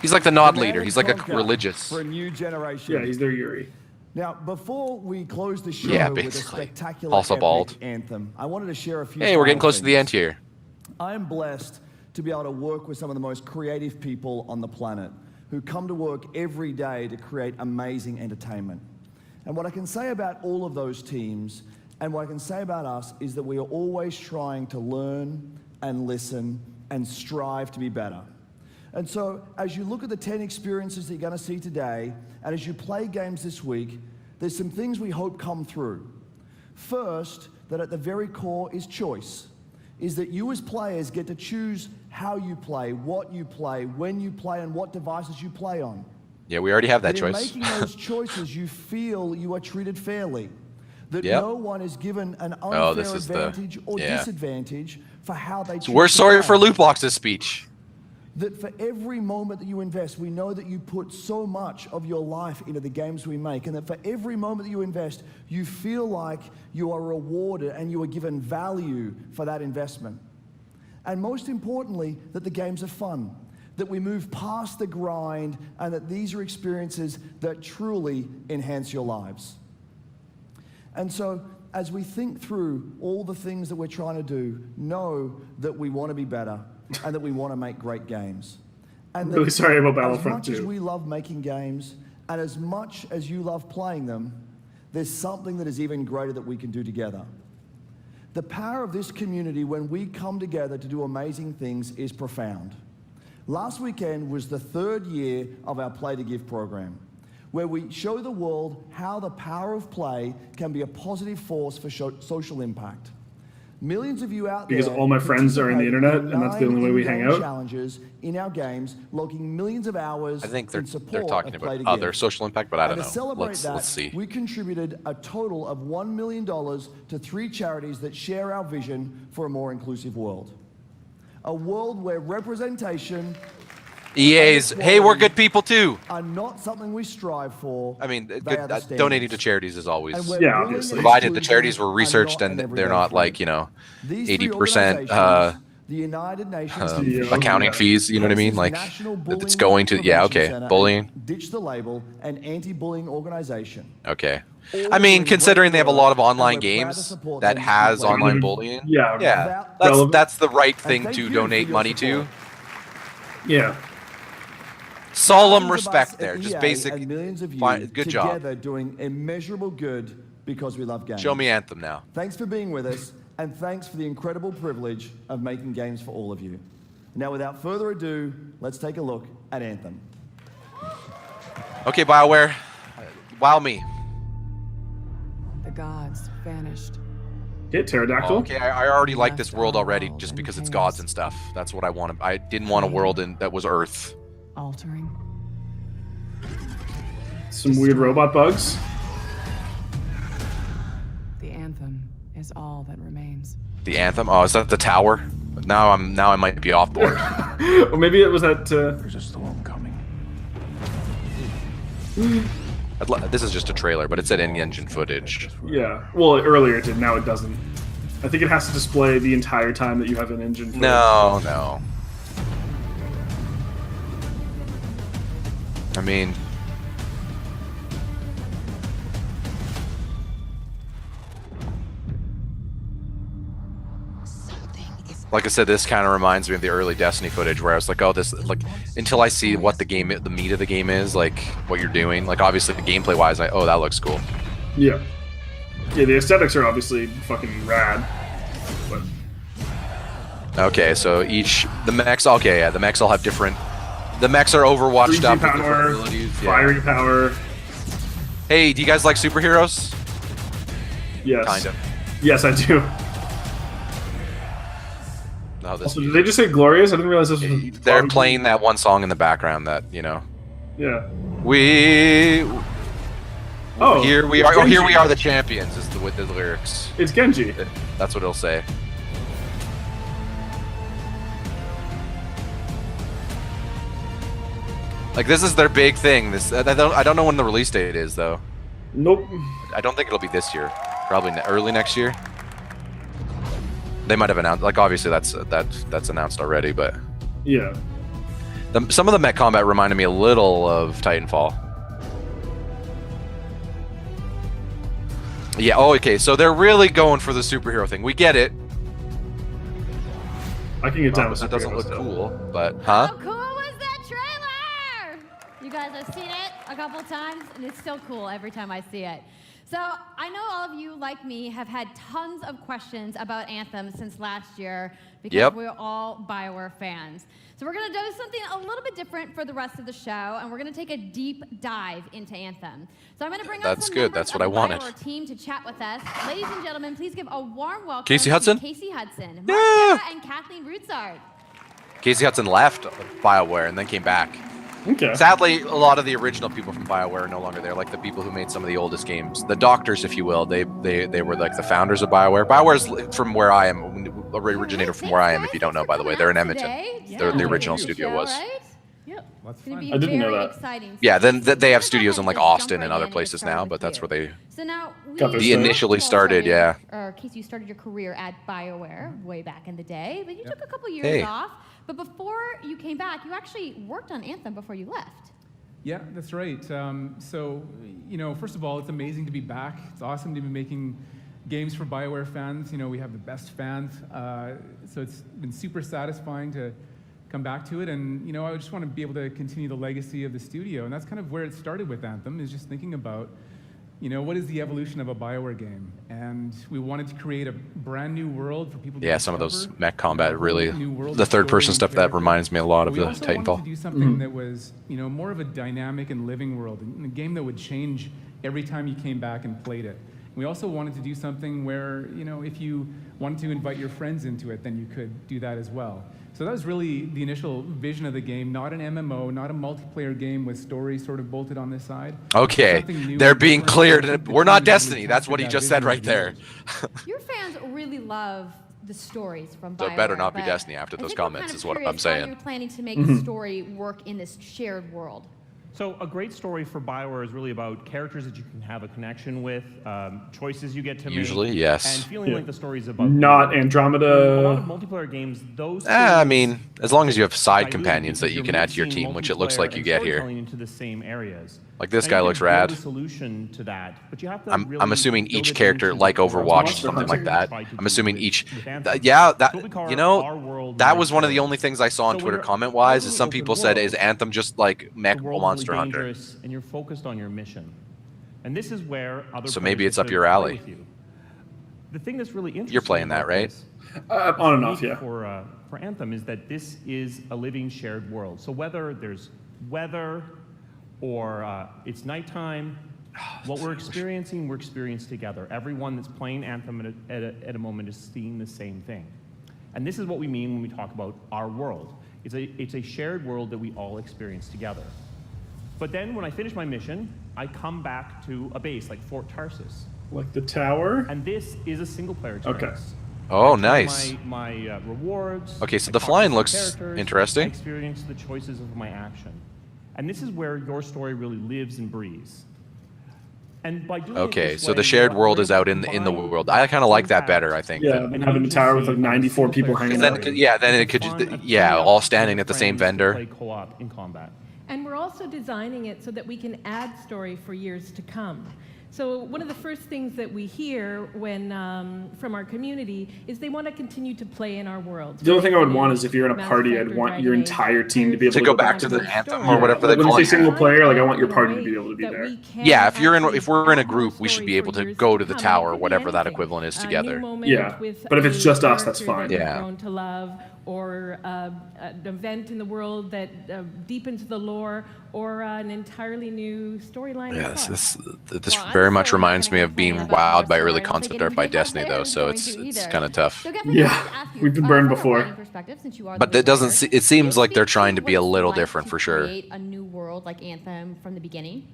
He's like the nod leader. He's like a religious. For a new generation. Yeah, he's their Yuri. Now, before we close the show Yeah, with a basically. spectacular Also epic bald. anthem, I wanted to share a few. Hey, we're getting final close to the end things. here. I'm blessed to be able to work with some of the most creative people on the planet who come to work every day to create amazing entertainment. And what I can say about all of those teams, and what I can say about us, is that we are always trying to learn and listen and strive to be better. And so, as you look at the 10 experiences that you're going to see today, and as you play games this week, there's some things we hope come through. First, that at the very core is choice, is that you as players get to choose how you play, what you play, when you play, and what devices you play on. Yeah, we already have that In choice. making those choices, you feel you are treated fairly. That Yep. no one is given an unfair this is advantage or yeah. disadvantage for how they choose We're to sorry play. for Loot Box's speech. That for every moment that you invest, we know that you put so much of your life into the games we make, and that for every moment that you invest, you feel like you are rewarded and you are given value for that investment. And most importantly, that the games are fun, that we move past the grind, and that these are experiences that truly enhance your lives. And so, as we think through all the things that we're trying to do, know that we want to be better and that we want to make great games. And I'm that really sorry about as Battlefront much as 2. we love making games, and as much as you love playing them, there's something that is even greater that we can do together. The power of this community when we come together to do amazing things is profound. Last weekend was the 3rd year of our Play to Give program, where we show the world how the power of play can be a positive force for social impact. Millions of you out there Because all my friends are on the internet, participate and that's the in only way we 9 hang in-game out. challenges in our games, logging millions of hours I think in they're support talking of Play to about Give. other social impact, but I don't And know. to celebrate Let's see. we contributed a total of $1 million to 3 charities that share our vision for a more inclusive world. A world where representation EA's, hey, we're good people too. are not something we strive for. I mean, they good, are the standards. donating to charities is always, And where Yeah, bullying obviously. and provided the exclusion charities were are researched not and an they're everyday not thing. like, you know, These 3 80% organizations, the United Nations accounting fees, you know what I mean? Like, National that it's Bullying going to, yeah, Prevention okay, Center, bullying, Ditch the Label, an anti-bullying organization. okay. All I mean, doing considering they have a great lot of work, online and we're proud to games support that them. has Like, online bullying, Yeah, yeah, relevant. that's the right And thing thank to you for donate your money support. to. Yeah. Solemn Thousands of respect us there, at just EA basic. and millions of you Good job. together doing immeasurable good because we love games. Show me Anthem now. Thanks for being with us, and thanks for the incredible privilege of making games for all of you. Now, without further ado, let's take a look at Anthem. Okay, BioWare, wow me. The gods vanished. Hit Pterodactyl. Okay, I already like this world already just because it's gods and stuff. That's what I wanted. I didn't want a world that was Earth. Altering. Some weird robot bugs. The anthem is all that remains. The Anthem? Oh, is that the tower? Now I might be off board. Or maybe it was that. There's a storm coming. This is just a trailer, but it said in-engine footage. Yeah. Well, earlier it did. Now it doesn't. I think it has to display the entire time that you have an engine. No. I mean, like I said, this kind of reminds me of the early Destiny footage where I was like, oh, this, like, until I see what the meat of the game is, like, what you're doing, like, obviously, gameplay wise, oh, that looks cool. Yeah. Yeah, the aesthetics are obviously fucking rad. But okay, so the mechs, okay, yeah, the mechs all have different. The mechs are Overwatched up with different power, abilities. fiery power. Hey, do you guys like superheroes? Yes. Kind of. Yes, I do. No, this Also, did they just say glorious? I didn't realize this was. they're playing that one song in the background that, you know. Yeah. Here we are. Oh, here we are, the champions. Is with the lyrics. It's Genji. That's what it'll say. Like, this is their big thing. I don't know when the release date is though. Nope. I don't think it'll be this year. Probably early next year. They might have announced. Like, obviously that's announced already, but yeah. Some of the mech combat reminded me a little of Titanfall. Yeah. Oh, okay. So they're really going for the superhero thing. We get it. I can get down with that doesn't look still. cool, but huh? How cool was that trailer? You guys have seen it a couple times, and it's still cool every time I see it. So I know all of you, like me, have had tons of questions about Anthem since last year because we're all BioWare fans. So we're going to do something a little bit different for the rest of the show, and we're going to take a deep dive into Anthem. So I'm going to bring on some members That's what of I wanted. the BioWare team to chat with us. Ladies and gentlemen, please give a warm welcome Casey Hudson? to Casey Hudson, Mark Serra, and Kathleen Rutzard. Casey Hudson left BioWare and then came back. Okay. Sadly, a lot of the original people from BioWare are no longer there, like the people who made some of the oldest games. The doctors, if you will, they were like the founders of BioWare. BioWare's from where I am, originator from where I am, if you don't know, by the way. They're in Edmonton. The original studio was. It's going to be I didn't know very that. exciting. Yeah, then they have studios in like Austin and other places now, but that's where they So now initially started, yeah. Or Casey, you started your career at BioWare way back in the day, but you took a couple years off. But before you came back, you actually worked on Anthem before you left. Yeah, that's right. So, you know, first of all, it's amazing to be back. It's awesome to be making games for BioWare fans. You know, we have the best fans. So it's been super satisfying to come back to it. And, you know, I just want to be able to continue the legacy of the studio. And that's kind of where it started with Anthem, is just thinking about, you know, what is the evolution of a BioWare game? And we wanted to create a brand new world for people to Yeah, some of those mech combat really, the of third-person story stuff, and that reminds me a lot of we the also Titanfall. wanted to do something that was, you know, more of a dynamic and living world, and a game that would change every time you came back and played it. We also wanted to do something where, you know, if you wanted to invite your friends into it, then you could do that as well. So that was really the initial vision of the game, not an MMO, not a multiplayer game with stories sort of bolted on this side. Okay, they're being cleared. We're not Destiny. That's what he just said right there. Your fans really love the stories from BioWare. So it better not be but Destiny after I those think we're comments kind of is what curious I'm saying. How you're planning to make the story work in this shared world. So a great story for BioWare is really about characters that you can have a connection with, choices you get to Usually, make, yes. and feeling like the story is about Not you. Andromeda. A lot of multiplayer games, those I mean, as long as you have side dilute companions that because you you're can add to your mixing team, which it looks multiplayer like you and get here. storytelling into the same areas. Like this Now, guy you looks can build rad. a solution to that, but you have to I'm really assuming build each it character, into like the Overwatch, world. something like that. Try to I'm do assuming with each. Anthem. Yeah, So that we call you it know, Our World that My was one of the Story. only things I saw on So Twitter we're comment-wise. Is building some open people said, world. "Is Anthem just like Mech The world's Monster really Hunter?" dangerous, and you're focused on your mission. And this is where other So maybe players it's up get your to play alley. with you. The thing that's really interesting. You're playing that, about right? this, On and off, yeah. For Anthem is that this is a living shared world. So whether there's weather or it's nighttime, what we're experiencing together. Everyone that's playing Anthem at a moment is seeing the same thing. And this is what we mean when we talk about our world. It's a shared world that we all experience together. But then when I finish my mission, I come back to a base like Fort Tarsus. Like the tower? And this is a single player experience. Oh, I choose nice. My rewards. Okay, so I the talk flying to looks characters, interesting. I experience the choices of my action. And this is where your story really lives and breathes. And by doing it Okay, this so way, the shared you're world is out in the combine world. I kind of like that better. I think. Yeah, and having a tower with like 94 people hanging Then, out. yeah, then it could just, all standing at the same vendor. play co-op in combat. And we're also designing it so that we can add story for years to come. So one of the first things that we hear when from our community is they want to continue to play in our world. The only thing I would want is if you're in a party, I'd want your entire team to be able to go back to the Anthem or whatever they When call they it. say single player, like I want your party to be able to be there. Yeah, if we're in a group, we should be able to go to the tower, whatever that equivalent is together. Yeah, but if it's just us, that's fine. Yeah. Grown to love, or an event in the world that deepens the lore, or an entirely new storyline. Yes, this very much reminds me of being wowed by early concept art by Destiny, though. So it's kind of tough. Yeah, we've been burned before. But it doesn't. It seems like they're trying to be a little different for sure. Create a new world like Anthem from the beginning.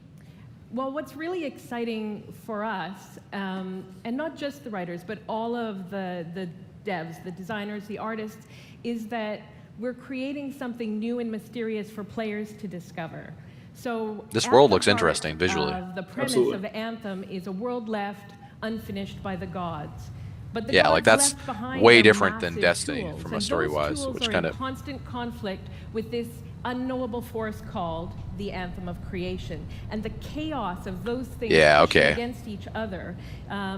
Well, what's really exciting for us, and not just the writers, but all of the devs, the designers, the artists, is that we're creating something new and mysterious for players to discover. So This at world the looks heart interesting visually. of the premise of Anthem is a world left unfinished by the gods. But the Yeah, gods like that's left behind way are different than massive Destiny tools, from and a story-wise, those tools which are kind in of. constant conflict with this unknowable force called the anthem of creation. And the chaos of those things pushing against each other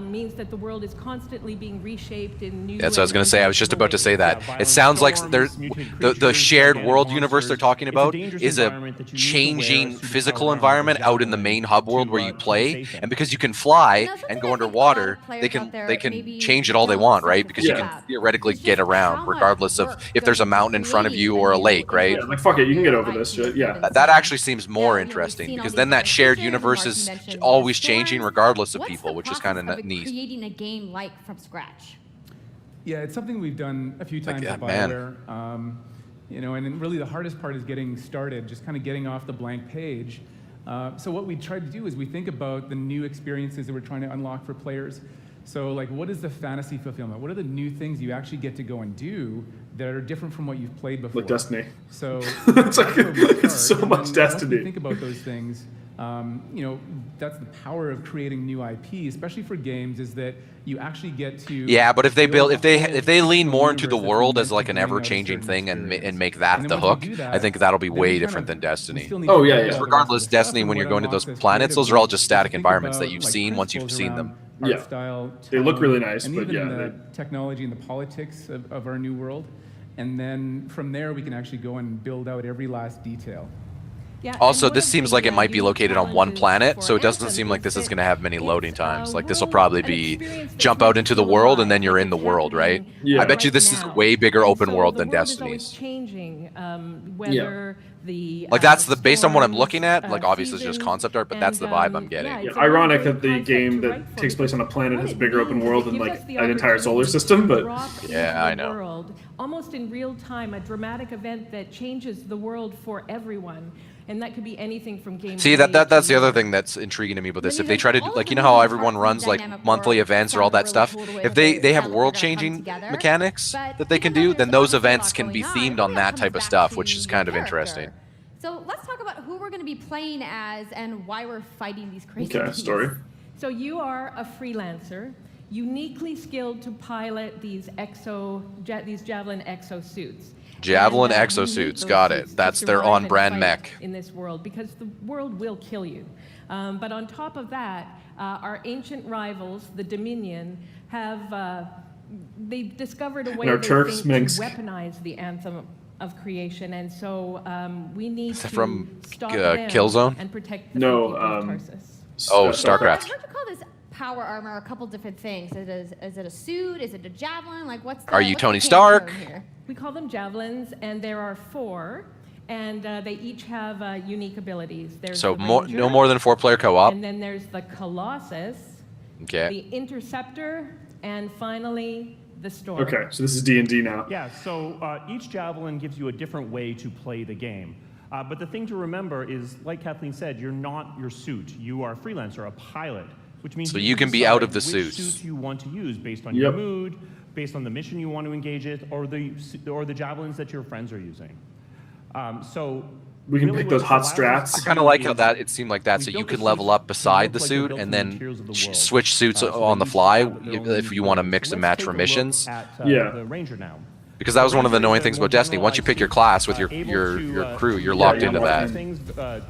means that the world is constantly being reshaped in new. That's what I was going to say. I was just about to say that. It sounds like the shared world universe they're talking about is a changing physical environment out in the main hub world where you play, and because you can fly and go underwater, they can change it all they want, right? Because you can theoretically get around regardless of if there's a mountain in front of you or a lake, right? Yeah, like fuck it, you can get over this shit. Yeah. That actually seems more interesting because then that shared universe is always changing regardless of people, which is kind of neat. Creating a game like from scratch. Yeah, it's something we've done a few times at BioWare. You know, and really the hardest part is getting started, just kind of getting off the blank page. So what we try to do is we think about the new experiences that we're trying to unlock for players. So like, what is the fantasy fulfillment? What are the new things you actually get to go and do that are different from what you've played before? Like Destiny. So it's like it's so much Destiny. Once we think about those things, you know, that's the power of creating new IP, especially for games, is that you actually get to. Yeah, but if they lean more into the world as like an ever-changing thing and make that the hook, I think that'll be way different than Destiny. Oh yeah, yeah. Regardless, Destiny, when you're going to those planets, those are all just static environments that you've seen once you've seen them. Yeah, style, they look really nice, and but even yeah, the technology and the politics of our new world, and then from there we can actually go and build out every last detail. Yeah, also, this seems like it might be located on one planet, so it doesn't seem like this is going to have many loading times. Like, this will probably be jump out into the world and then you're in the world, right? Yeah. I bet you this is a way bigger open world than Destiny's. Changing, whether the like, that's the based on what I'm looking at. Like, obviously, it's just concept art, but that's the vibe I'm getting. Yeah, ironic that the game that takes place on a planet has a bigger open world than like an entire solar system, but yeah, I know. World, almost in real time, a dramatic event that changes the world for everyone. And that could be anything from game. See, that's the other thing that's intriguing to me about this. If they try to do, like, you know how everyone runs like monthly events or all that stuff, if they have world-changing mechanics that they can do, then those events can be themed on that type of stuff, which is kind of interesting. So let's talk about who we're going to be playing as and why we're fighting these crazy beasts. Story. So you are a freelancer, uniquely skilled to pilot these Javelin exosuits. Javelin exosuits, got it. That's their on-brand mech. In this world, because the world will kill you. But on top of that, our ancient rivals, the Dominion, have they've discovered a way to weaponize the anthem of creation, and so we need to stop them Killzone? and protect the people of Tarsus. Oh, StarCraft. What do you call this power armor? A couple different things. Is it a suit? Is it a javelin? Like, what's the, are you Tony Stark? Here? We call them javelins, and there are 4, and they each have unique abilities. There's so the Ranger, no more than 4-player co-op. And then there's the Colossus, the Interceptor, and finally the Storm. Okay, so this is D&D now. Yeah, so each javelin gives you a different way to play the game. But the thing to remember is, like Kathleen said, you're not your suit. You are a freelancer, a pilot, which means so you can be out of the suits. Which suit you want to use based on your mood, based on the mission you want to engage it, or the javelins that your friends are using. So we can pick those hot strats. I kind of like how that it seemed like that, so you can level up beside the suit and then switch suits on the fly if you want to mix and match for missions. The Ranger now. Because that was one of the annoying things about Destiny. Once you pick your class with your crew, you're locked into that.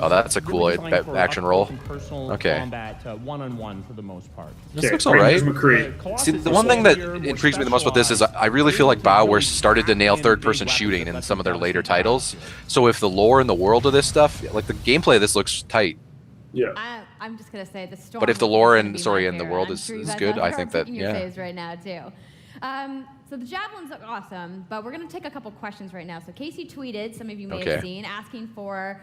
Oh, that's a cool action roll. Okay. One-on-one for the most part. This looks alright. See, the one thing that intrigues me the most about this is I really feel like BioWare started to nail third-person shooting in some of their later titles. So if the lore and the world of this stuff, like the gameplay of this looks tight. Yeah. I'm just gonna say the Storm. But if the lore and the world is good, I think that right now too. So the javelins look awesome, but we're going to take a couple questions right now. So Casey tweeted, some of you may have seen, asking for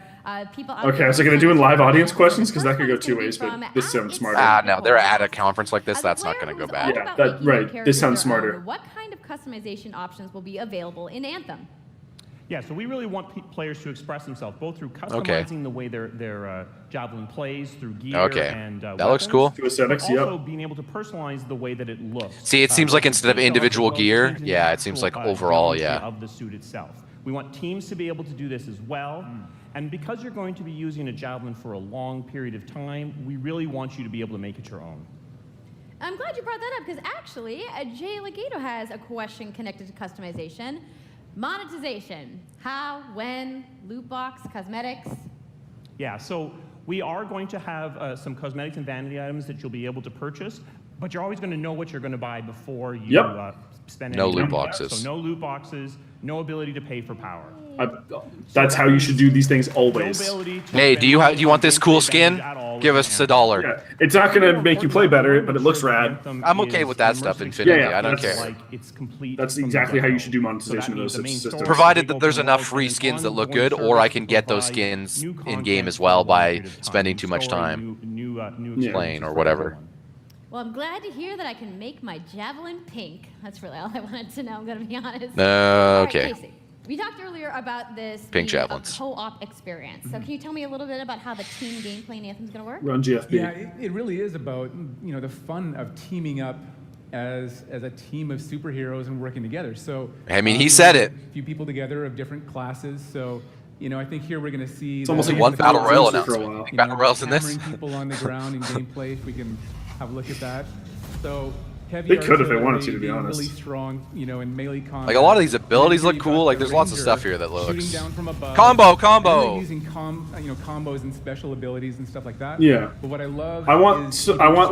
people out Okay, is it going to do in live audience questions? Because that could go 2 ways, but this sounds smarter. No, they're at a conference like this. That's not going to go bad. Yeah, right. This sounds smarter. What kind of customization options will be available in Anthem? Yeah, so we really want players to express themselves, both through customizing the way their javelin plays, through gear and that looks cool. Also being able to personalize the way that it looks. See, it seems like instead of individual gear, it seems like overall, of the suit itself. We want teams to be able to do this as well. And because you're going to be using a javelin for a long period of time, we really want you to be able to make it your own. I'm glad you brought that up, because actually, Jay Legato has a question connected to customization. Monetization. How, when, loot box, cosmetics. Yeah, so we are going to have some cosmetics and vanity items that you'll be able to purchase, but you're always going to know what you're going to buy before you spend any No loot money. boxes. So no loot boxes, no ability to pay for power. That's how you should do these things always. Hey, do you want this cool skin? Give us $1. Yeah, it's not gonna make you play better, but it looks rad. I'm okay with that stuff, Infinity. Yeah, I don't that's- care. That's exactly how you should do monetization of those systems. Provided that there's enough free skins that look good, or I can get those skins in game as well by spending too much time playing or whatever. Well, I'm glad to hear that I can make my javelin pink. That's really all I wanted to know, I'm going to be honest. Okay. All right, Casey, we talked earlier about this Pink being a javelins. co-op experience. So can you tell me a little bit about how the team gameplay in Anthem's going to work? Run GFB. Yeah, it really is about the fun of teaming up as a team of superheroes and working together. So I mean, he said it. A few people together of different classes. So I think here we're going to see. It's almost like one battle royale announcement. Battle royals in this. Hammering people on the ground in gameplay. If we can have a look at that. So. They could if they wanted to be honest. Really strong, in melee combat. Like a lot of these abilities look cool. Like there's lots of stuff here that looks. Shooting down from above, combo. Using combos and special abilities and stuff like that. Yeah. But what I love. I want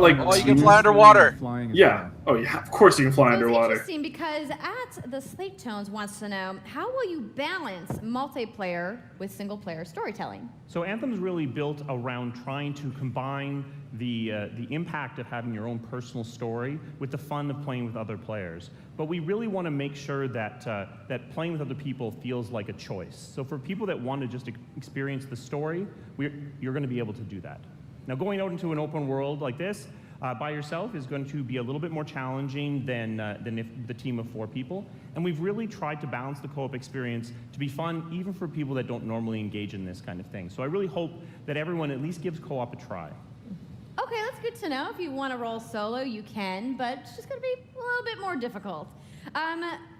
like. Oh, you can fly underwater. Yeah. Oh yeah. Of course you can fly So underwater. It's interesting because at the Slate Tones wants to know, how will you balance multiplayer with single-player storytelling? So Anthem's really built around trying to combine the impact of having your own personal story with the fun of playing with other players. But we really want to make sure that that playing with other people feels like a choice. So for people that want to just experience the story, you're going to be able to do that. Now going out into an open world like this by yourself is going to be a little bit more challenging than if the team of 4 people. And we've really tried to balance the co-op experience to be fun even for people that don't normally engage in this kind of thing. So I really hope that everyone at least gives co-op a try. Okay, that's good to know. If you want to roll solo, you can, but it's just going to be a little bit more difficult.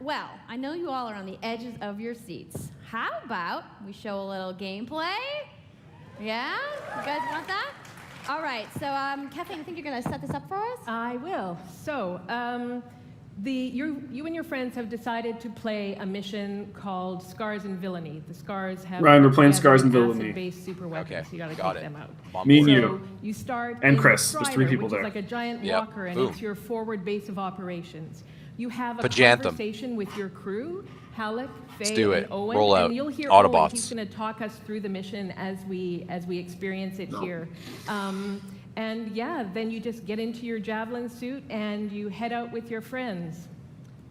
Well, I know you all are on the edges of your seats. How about we show a little gameplay? Yeah? You guys want that? All right, so Kathleen, I think you're going to set this up for us? I will. So, you and your friends have decided to play a mission called Scars and Villainy. The Scars have Ryan, we're playing Scars and Villainy. Acid-based super weapons. So you gotta got take it. them out. Me and so you. You start And in Chris. There's 3 Strider, people which there. is like a giant walker, and it's your forward base of operations. You have a conversation with your crew, Halleck, Faye, and Owen, Roll out. and you'll hear Autobots. Owen. He's going to talk us through the mission as we experience it here. And yeah, then you just get into your javelin suit and you head out with your friends.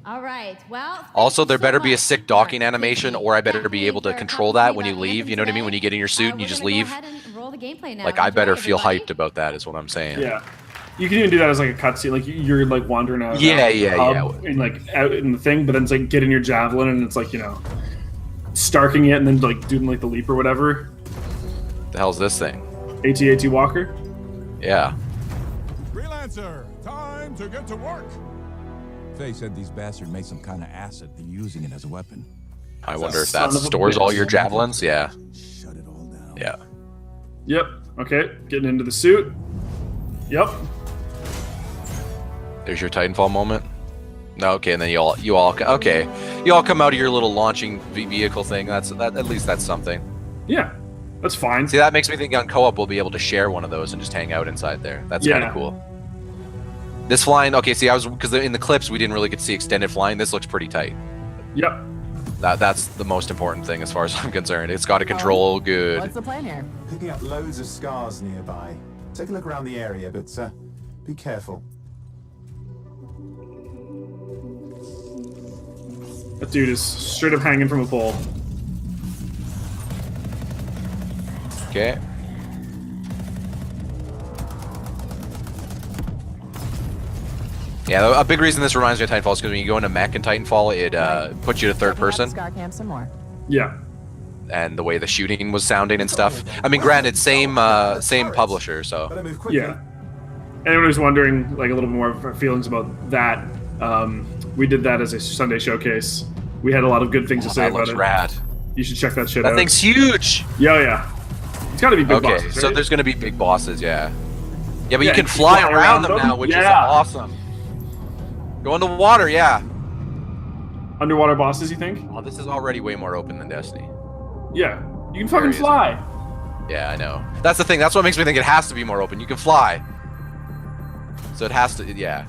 All right, well... Also, there better be a sick docking animation, or I better be able to control that when you leave. You know what I mean? When you get in your suit and you just leave. Roll the gameplay now. Like, I better feel everybody. hyped about that, is what I'm saying. Yeah. You can even do that as like a cutscene, like you're like wandering out. And like out in the thing, but then it's like get in your javelin and it's like starking it and then like doing like the leap or whatever. The hell's this thing? AT-AT Walker. Yeah. Freelancer, time to get to work. Faye said these bastards made some kind of acid and using it as a weapon. I wonder if that stores all your javelins. Yeah. Shut it all down. Yeah. Yep. Okay. Getting into the suit. Yep. There's your Titanfall moment. No, okay, and then you all come out of your little launching vehicle thing. That at least that's something. Yeah, that's fine. See, that makes me think on co-op we'll be able to share one of those and just hang out inside there. That's kind of cool. This flying, okay. See, because in the clips we didn't really get to see extended flying. This looks pretty tight. Yep. That's the most important thing as far as I'm concerned. It's got to control good. What's the plan here? Picking up loads of scars nearby. Take a look around the area, but be careful. That dude is straight up hanging from a pole. Okay. Yeah, a big reason this reminds me of Titanfall is because when you go into mech in Titanfall, it puts you to third person. Scar camp some more. Yeah. And the way the shooting was sounding and stuff. I mean, granted, same publisher, so. Yeah. Anyone who's wondering, like, a little more of our feelings about that, we did that as a Sunday showcase. We had a lot of good things to say about it. Rad. You should check that shit out. That thing's huge. Yeah. It's got to be big bosses, right? So there's going to be big bosses, yeah. Yeah, but you can fly around them now, which is awesome. Go in the water, yeah. Underwater bosses, you think? Oh, this is already way more open than Destiny. Yeah, you can fucking fly. Yeah, I know. That's the thing. That's what makes me think it has to be more open. You can fly. So it has to, yeah.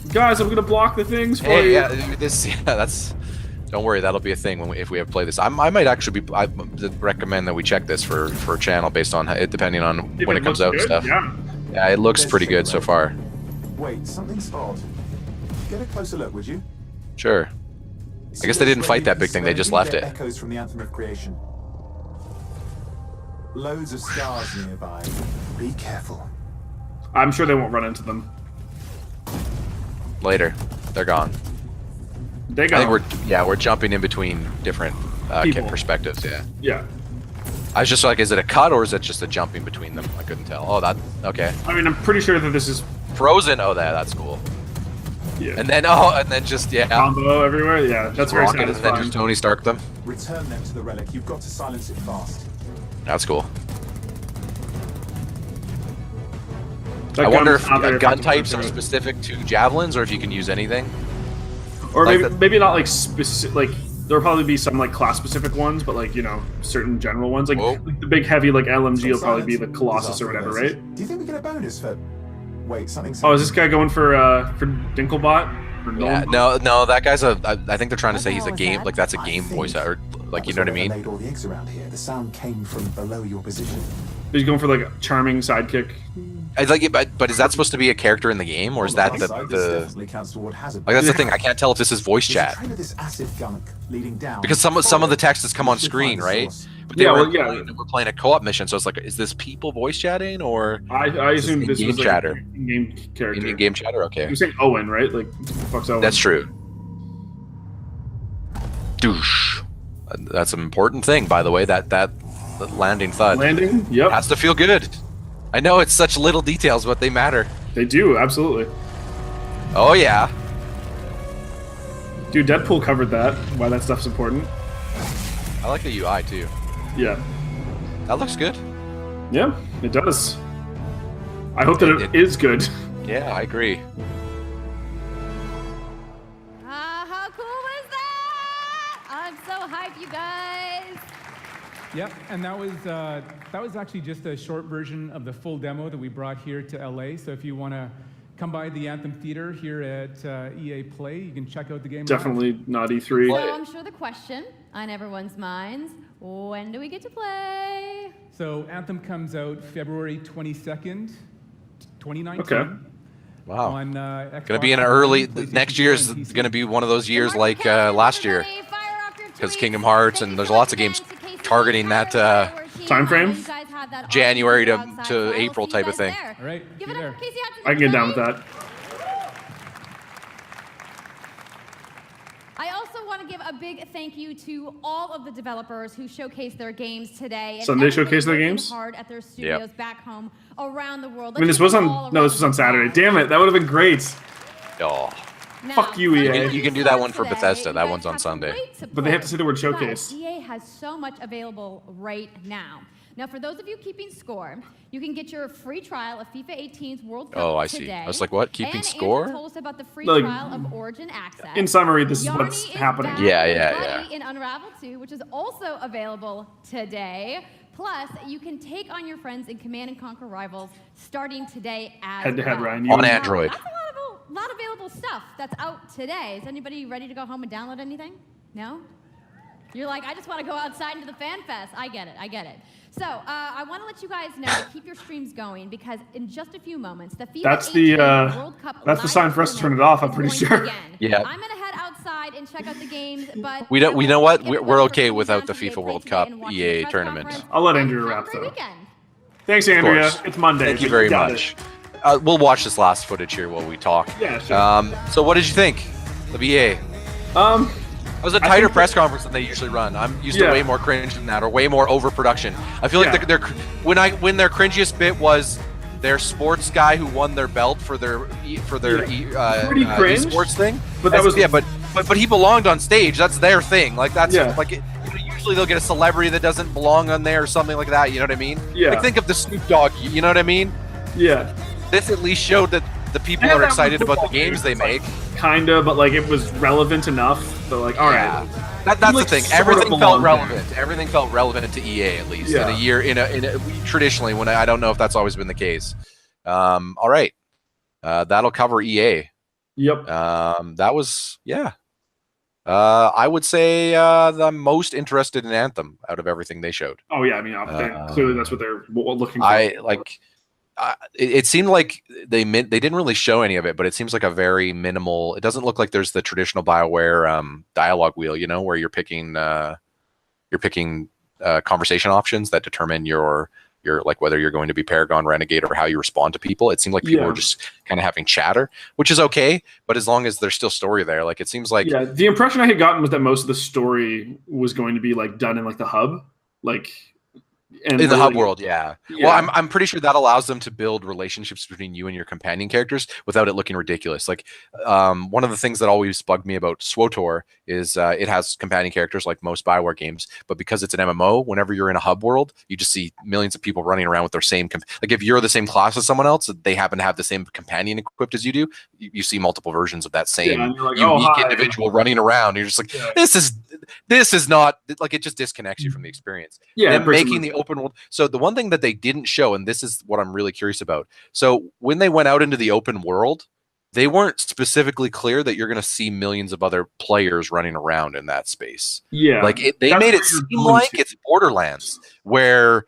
Guys, I'm gonna block the things for Hey, you. yeah, that's. Don't worry, that'll be a thing if we have play this. I might actually be. I recommend that we check this for a channel based on it, depending on when it comes out and stuff. Yeah, it looks pretty good so far. Wait, something's odd. Get a closer look, would you? Sure. I guess they didn't fight that big thing. They just left it. Echoes from the Anthem of Creation. Loads of scars nearby. Be careful. I'm sure they won't run into them. Later, they're gone. They go. I think we're jumping in between different perspectives. Yeah. Yeah. I was just like, is it a cut or is it just a jumping between them? I couldn't tell. Oh, that okay. I mean, I'm pretty sure that this is Frozen. Oh, that's cool. Yeah. And then just combo everywhere. Yeah, that's very rocket, and satisfying. then just Tony Stark them. Return them to the relic. You've got to silence it fast. That's cool. That I wonder if gun's not very gun effective types are for it. specific to javelins or if you can use anything. Or Like maybe not like specific. Like there'll probably be some like class specific ones, but like certain general ones. Like the big heavy like LMG will probably be the Colossus or whatever, right? Do you think we get a bonus for? Wait, something's. Oh, is this guy going for Dinklebot? Or Yeah, no, that guy's I think they're trying to say he's a game, like that's a game voice, or like you know what I mean. Laid all the eggs around here. The sound came from below your position. He's going for like a charming sidekick. I'd like it, but is that supposed to be a character in the game, or is that the Definitely counts toward hazard. like that's the thing? I can't tell if this is voice There's a chat trail of this acid gunk leading down. because some of the text has come on screen, right? But we're playing a co-op mission, so it's like, is this people voice chatting or? I assume this was like chatter. in-game character. In-game chatter, okay. You're saying Owen, right? Like, fuck's Owen. That's true. Douche. That's an important thing, by the way. That landing thud. Landing? Yep. Has to feel good. I know it's such little details, but they matter. They do, absolutely. Oh yeah. Dude, Deadpool covered that. Why that stuff's important. I like the UI too. Yeah. That looks good. Yeah, it does. I hope that it is good. Yeah, I agree. How cool was that? I'm so hyped, you guys. Yep, and that was actually just a short version of the full demo that we brought here to LA. So if you want to come by the Anthem Theater here at EA Play, you can check out the game. Definitely not E3. So I'm sure the question on everyone's minds, when do we get to play? So Anthem comes out February 22nd, 2019. Okay. Wow. On, Gonna be an early. Next year is gonna be one of those years like last year, because Kingdom Hearts and there's lots of games targeting that time frame, January to April type of thing. All right, Give it up for Casey Hudson. I can get down with that. I also want to give a big thank you to all of the developers who showcased their games today. And Sunday everybody showcased their working games? hard at their studios back home around the world. I mean, this was on. No, this was on Saturday. Damn it, that would have been great. Oh. Fuck you, EA. You can do that one for Bethesda. That one's on Sunday. But they have to say the word showcase. EA has so much available right now. Now, for those of you keeping score, you can get your free trial of FIFA 18's World Cup Oh, I see. today. I was like, what? Keeping And score? Andrew told us about the free Like, trial of Origin Access. In summary, this is Yarny what's happening. back Yeah, with yeah, Buddy in Unravel 2, which is also available today. Plus, you can take on your friends in Command & Conquer Rivals starting today as Head-to-head, well. Ryan. On Android. That's a lot of available stuff that's out today. Is anybody ready to go home and download anything? No? You're like, I just want to go outside into the fan fest. I get it. So, I want to let you guys know to keep your streams going because in just a few moments, the FIFA 18 World Cup that's the live sign for us to turn it off, I'm pretty is going sure. to begin. Yeah. I'm going to head outside and check out the games, but We don't. We know what? We're okay without the FIFA World Cup EA tournament. I'll let Andrea wrap though. Thanks, Andrea. course. It's Monday. Thank you but very got much. it. We'll watch this last footage here while we talk. Yeah, sure. So what did you think of EA? It was a tighter press conference than they usually run. I'm used to way more cringe than that, or way more overproduction. I feel like when their cringiest bit was their sports guy who won their belt for their esports thing. But that was but he belonged on stage. That's their thing. Like that's like usually they'll get a celebrity that doesn't belong on there or something like that. You know what I mean? Yeah. Like think of the Snoop Dogg. You know what I mean? Yeah. This at least showed that the people are excited about the games they make. Kinda, but like it was relevant enough. So like, all right. That's the thing. Everything felt relevant. Everything felt relevant to EA, at least in a year. Traditionally, when I don't know if that's always been the case. All right, that'll cover EA. Yep. That was I would say I'm most interested in Anthem out of everything they showed. Oh yeah, I mean, clearly that's what they're looking for. It seemed like they didn't really show any of it, but it seems like a very minimal. It doesn't look like there's the traditional BioWare dialogue wheel, where you're picking conversation options that determine your like whether you're going to be Paragon, Renegade, or how you respond to people. It seemed like people were just kind of having chatter, which is okay, but as long as there's still story there, like it seems like the impression I had gotten was that most of the story was going to be like done in like the hub, like. In the hub world, Well, I'm pretty sure that allows them to build relationships between you and your companion characters without it looking ridiculous. Like, one of the things that always bugged me about SWTOR is it has companion characters like most BioWare games, but because it's an MMO, whenever you're in a hub world, you just see millions of people running around with their same like if you're the same class as someone else, they happen to have the same companion equipped as you do. You see multiple versions of that same unique individual running around. You're just like, this is not like, it just disconnects you from the experience. And making the open world. So the one thing that they didn't show, and this is what I'm really curious about. So when they went out into the open world, they weren't specifically clear that you're going to see millions of other players running around in that space. Yeah. Like they made it seem like it's Borderlands, where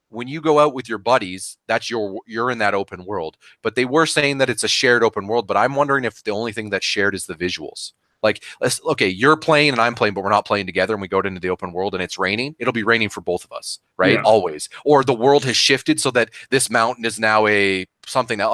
when you go out with your buddies, that's you're in that open world. But they were saying that it's a shared open world, but I'm wondering if the only thing that's shared is the visuals. Like, okay, you're playing and I'm playing, but we're not playing together, and we go into the open world and it's raining. It'll be raining for both of us, right? Yeah. Always. Or the world has shifted so that this mountain is now a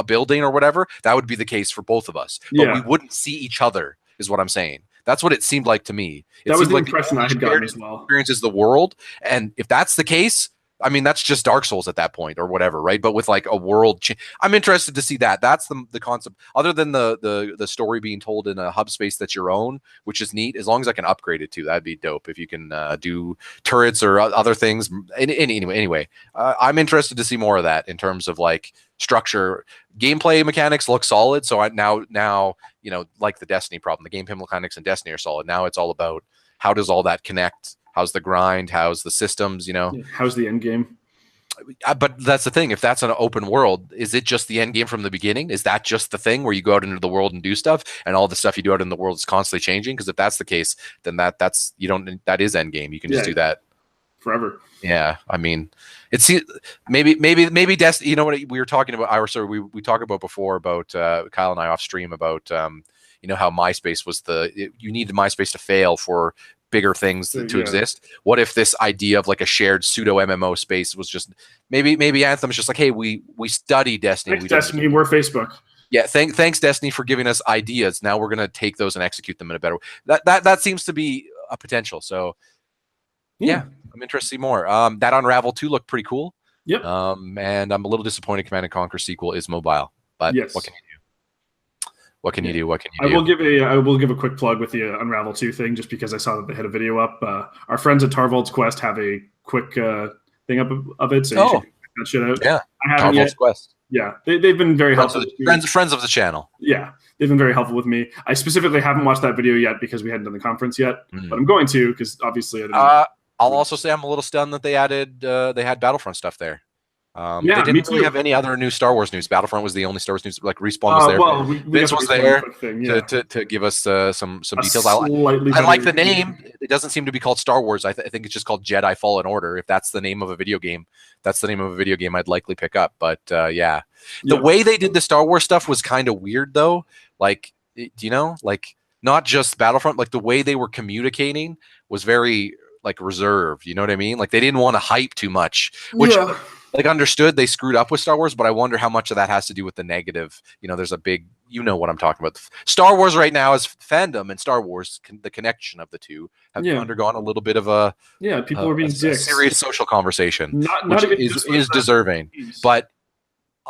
building or whatever. That would be the case for both of us. But we wouldn't see each other, is what I'm saying. That's what it seemed like to me. That was the impression I had gotten as well. Experience is the world, and if that's the case, I mean, that's just Dark Souls at that point or whatever, right? But with like a world, I'm interested to see that. That's the concept. Other than the story being told in a hub space that's your own, which is neat. As long as I can upgrade it too, that'd be dope. If you can do turrets or other things. Anyway, I'm interested to see more of that in terms of like structure. Gameplay mechanics look solid. So now like the Destiny problem, the gameplay mechanics in Destiny are solid. Now it's all about how does all that connect. How's the grind? How's the systems? How's the end game? But that's the thing. If that's an open world, is it just the end game from the beginning? Is that just the thing where you go out into the world and do stuff, and all the stuff you do out in the world is constantly changing? Because if that's the case, then that is end game. You can just do that forever. Yeah, I mean, it's maybe Destiny. You know what we were talking about? We talked about before about Kyle and I off stream about how MySpace was you needed MySpace to fail for bigger things to exist. What if this idea of like a shared pseudo MMO space was just maybe Anthem's just like, hey, we study Destiny. We're Facebook. Yeah, thanks Destiny for giving us ideas. Now we're gonna take those and execute them in a better way. That seems to be a potential. So yeah, I'm interested to see more. That Unravel 2 looked pretty cool. Yep. And I'm a little disappointed Command & Conquer sequel is mobile, but what can you do? What can you do? I will give a quick plug with the Unravel 2 thing, just because I saw that they had a video up. Our friends at Tarvold's Quest have a quick thing up of it, so you should check that shit out. Yeah, I haven't Tarvold's yet. Quest. Yeah, they've been very helpful. Friends of the channel. Yeah, they've been very helpful with me. I specifically haven't watched that video yet because we hadn't done the conference yet, but I'm going to, because obviously I'll also say I'm a little stunned that they had Battlefront stuff there. They didn't really have any other new Star Wars news. Battlefront was the only Star Wars news. Like Respawn was there. Well, Vince was there to give us some details. I like the name. It doesn't seem to be called Star Wars. I think it's just called Jedi Fallen Order. If that's the name of a video game, that's the name of a video game I'd likely pick up. But the way they did the Star Wars stuff was kind of weird, though. Like, like not just Battlefront. Like the way they were communicating was very like reserved. You know what I mean? Like they didn't want to hype too much, which. Yeah. Like understood they screwed up with Star Wars, but I wonder how much of that has to do with the negative. There's a big, what I'm talking about. Star Wars right now is fandom, and Star Wars, the connection of the two, have undergone a little bit of a people are being dicks. Serious social conversation, which is deserving. But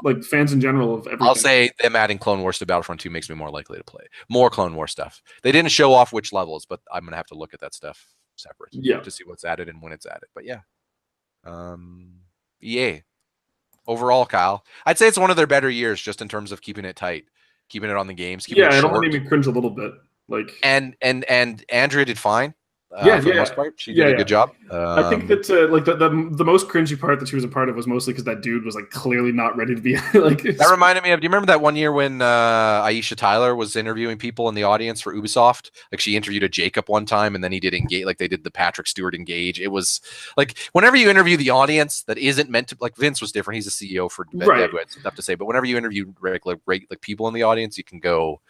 like fans in general of everything. I'll say them adding Clone Wars to Battlefront 2 makes me more likely to play more Clone War stuff. They didn't show off which levels, but I'm gonna have to look at that stuff separate to see what's added and when it's added. But yeah. EA overall, Kyle, I'd say it's one of their better years just in terms of keeping it tight, keeping it on the games. It only made me cringe a little bit. Like and Andrea did fine. for the most part. She did a good job. I think that like the most cringy part that she was a part of was mostly because that dude was like clearly not ready to be like. That reminded me of. Do you remember that one year when Aisha Tyler was interviewing people in the audience for Ubisoft? Like she interviewed a Jacob one time, and then he did Engage. Like they did the Patrick Stewart Engage. It was like whenever you interview the audience that isn't meant to. Like Vince was different. He's a CEO for right. Stuff to say, but whenever you interview like people in the audience, you can go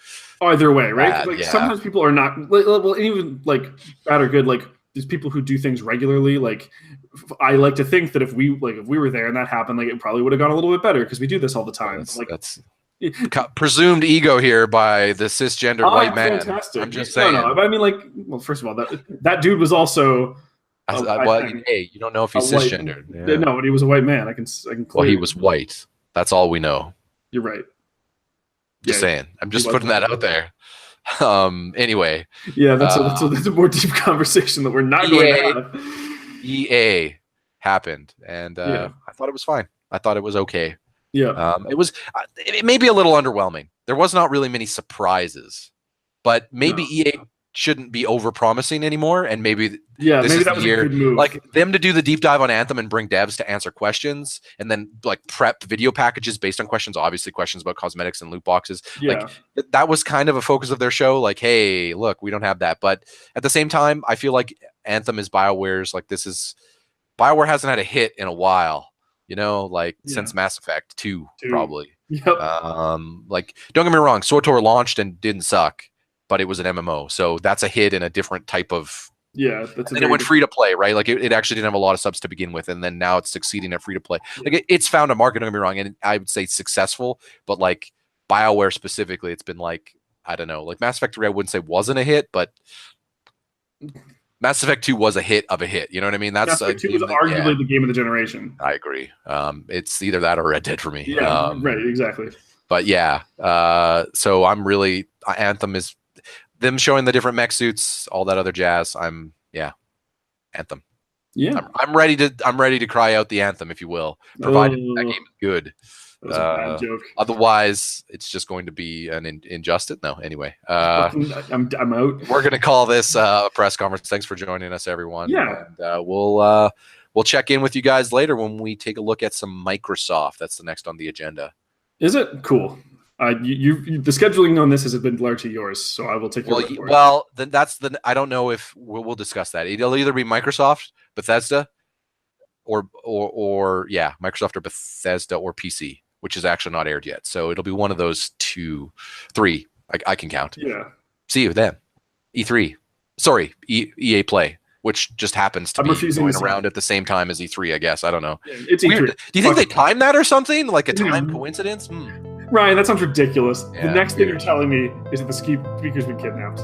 either way, right? bad, like sometimes people are not well, even like bad or good. Like these people who do things regularly, like I like to think that if we were there and that happened, like it probably would have gone a little bit better because we do this all the time. That's presumed ego here by the cisgendered white man. Fantastic. I'm just saying. No, I mean, like, well, first of all, that dude was also. Hey, you don't know if he's cisgendered. Yeah. No, but he was a white man. I can. Well, he was white. That's all we know. You're right. Just saying. I'm just putting that out there. Anyway. Yeah, that's a more deep conversation that we're not going to have. EA happened, and I thought it was fine. I thought it was okay. Yeah. It may be a little underwhelming. There was not really many surprises, but maybe EA shouldn't be over promising anymore, and maybe maybe that was a good move. Like them to do the deep dive on Anthem and bring devs to answer questions, and then like prep video packages based on questions, obviously questions about cosmetics and loot boxes. Like that was kind of a focus of their show. Like, hey, look, we don't have that, but at the same time, I feel like Anthem is BioWare's. Like BioWare hasn't had a hit in a while. You know, like since Mass Effect 2. Probably. Yep. Like don't get me wrong, SWTOR launched and didn't suck, but it was an MMO, so that's a hit in a different type of. Yeah, and it went free to play, right? Like it actually didn't have a lot of subs to begin with, and then now it's succeeding at free to play. Like it's found a market. Don't get me wrong, and I would say successful, but like BioWare specifically, it's been like I don't know, like Mass Effect 3, I wouldn't say wasn't a hit, but Mass Effect 2 was a hit of a hit. You know what I mean? That's Mass Effect 2 was arguably the game of the generation. I agree. It's either that or Red Dead for me. Yeah, right, exactly. But yeah, so I'm really Anthem is them showing the different mech suits, all that other jazz. Anthem. Yeah, I'm ready to cry out the anthem, if you will, provided that game is good. That was a bad joke. Otherwise, it's just going to be an injustice. No, anyway. I'm out. We're gonna call this a press conference. Thanks for joining us, everyone. Yeah, and we'll check in with you guys later when we take a look at some Microsoft. That's the next on the agenda. Is it cool? The scheduling on this has been largely yours, so I will take your word for it. Well, then I don't know if we'll discuss that. It'll either be Microsoft, Bethesda, or Microsoft or Bethesda or PC, which is actually not aired yet. So it'll be one of those 2, 3. I can count. Yeah. See you then. E3. Sorry, EA Play, which just happens to be going around at the same time as E3, I guess. I don't know. Yeah, it's E3. Do you think they timed that or something? Like a time coincidence? Ryan, that sounds ridiculous. Yeah, the next thing you're telling me is that the speaker's been kidnapped.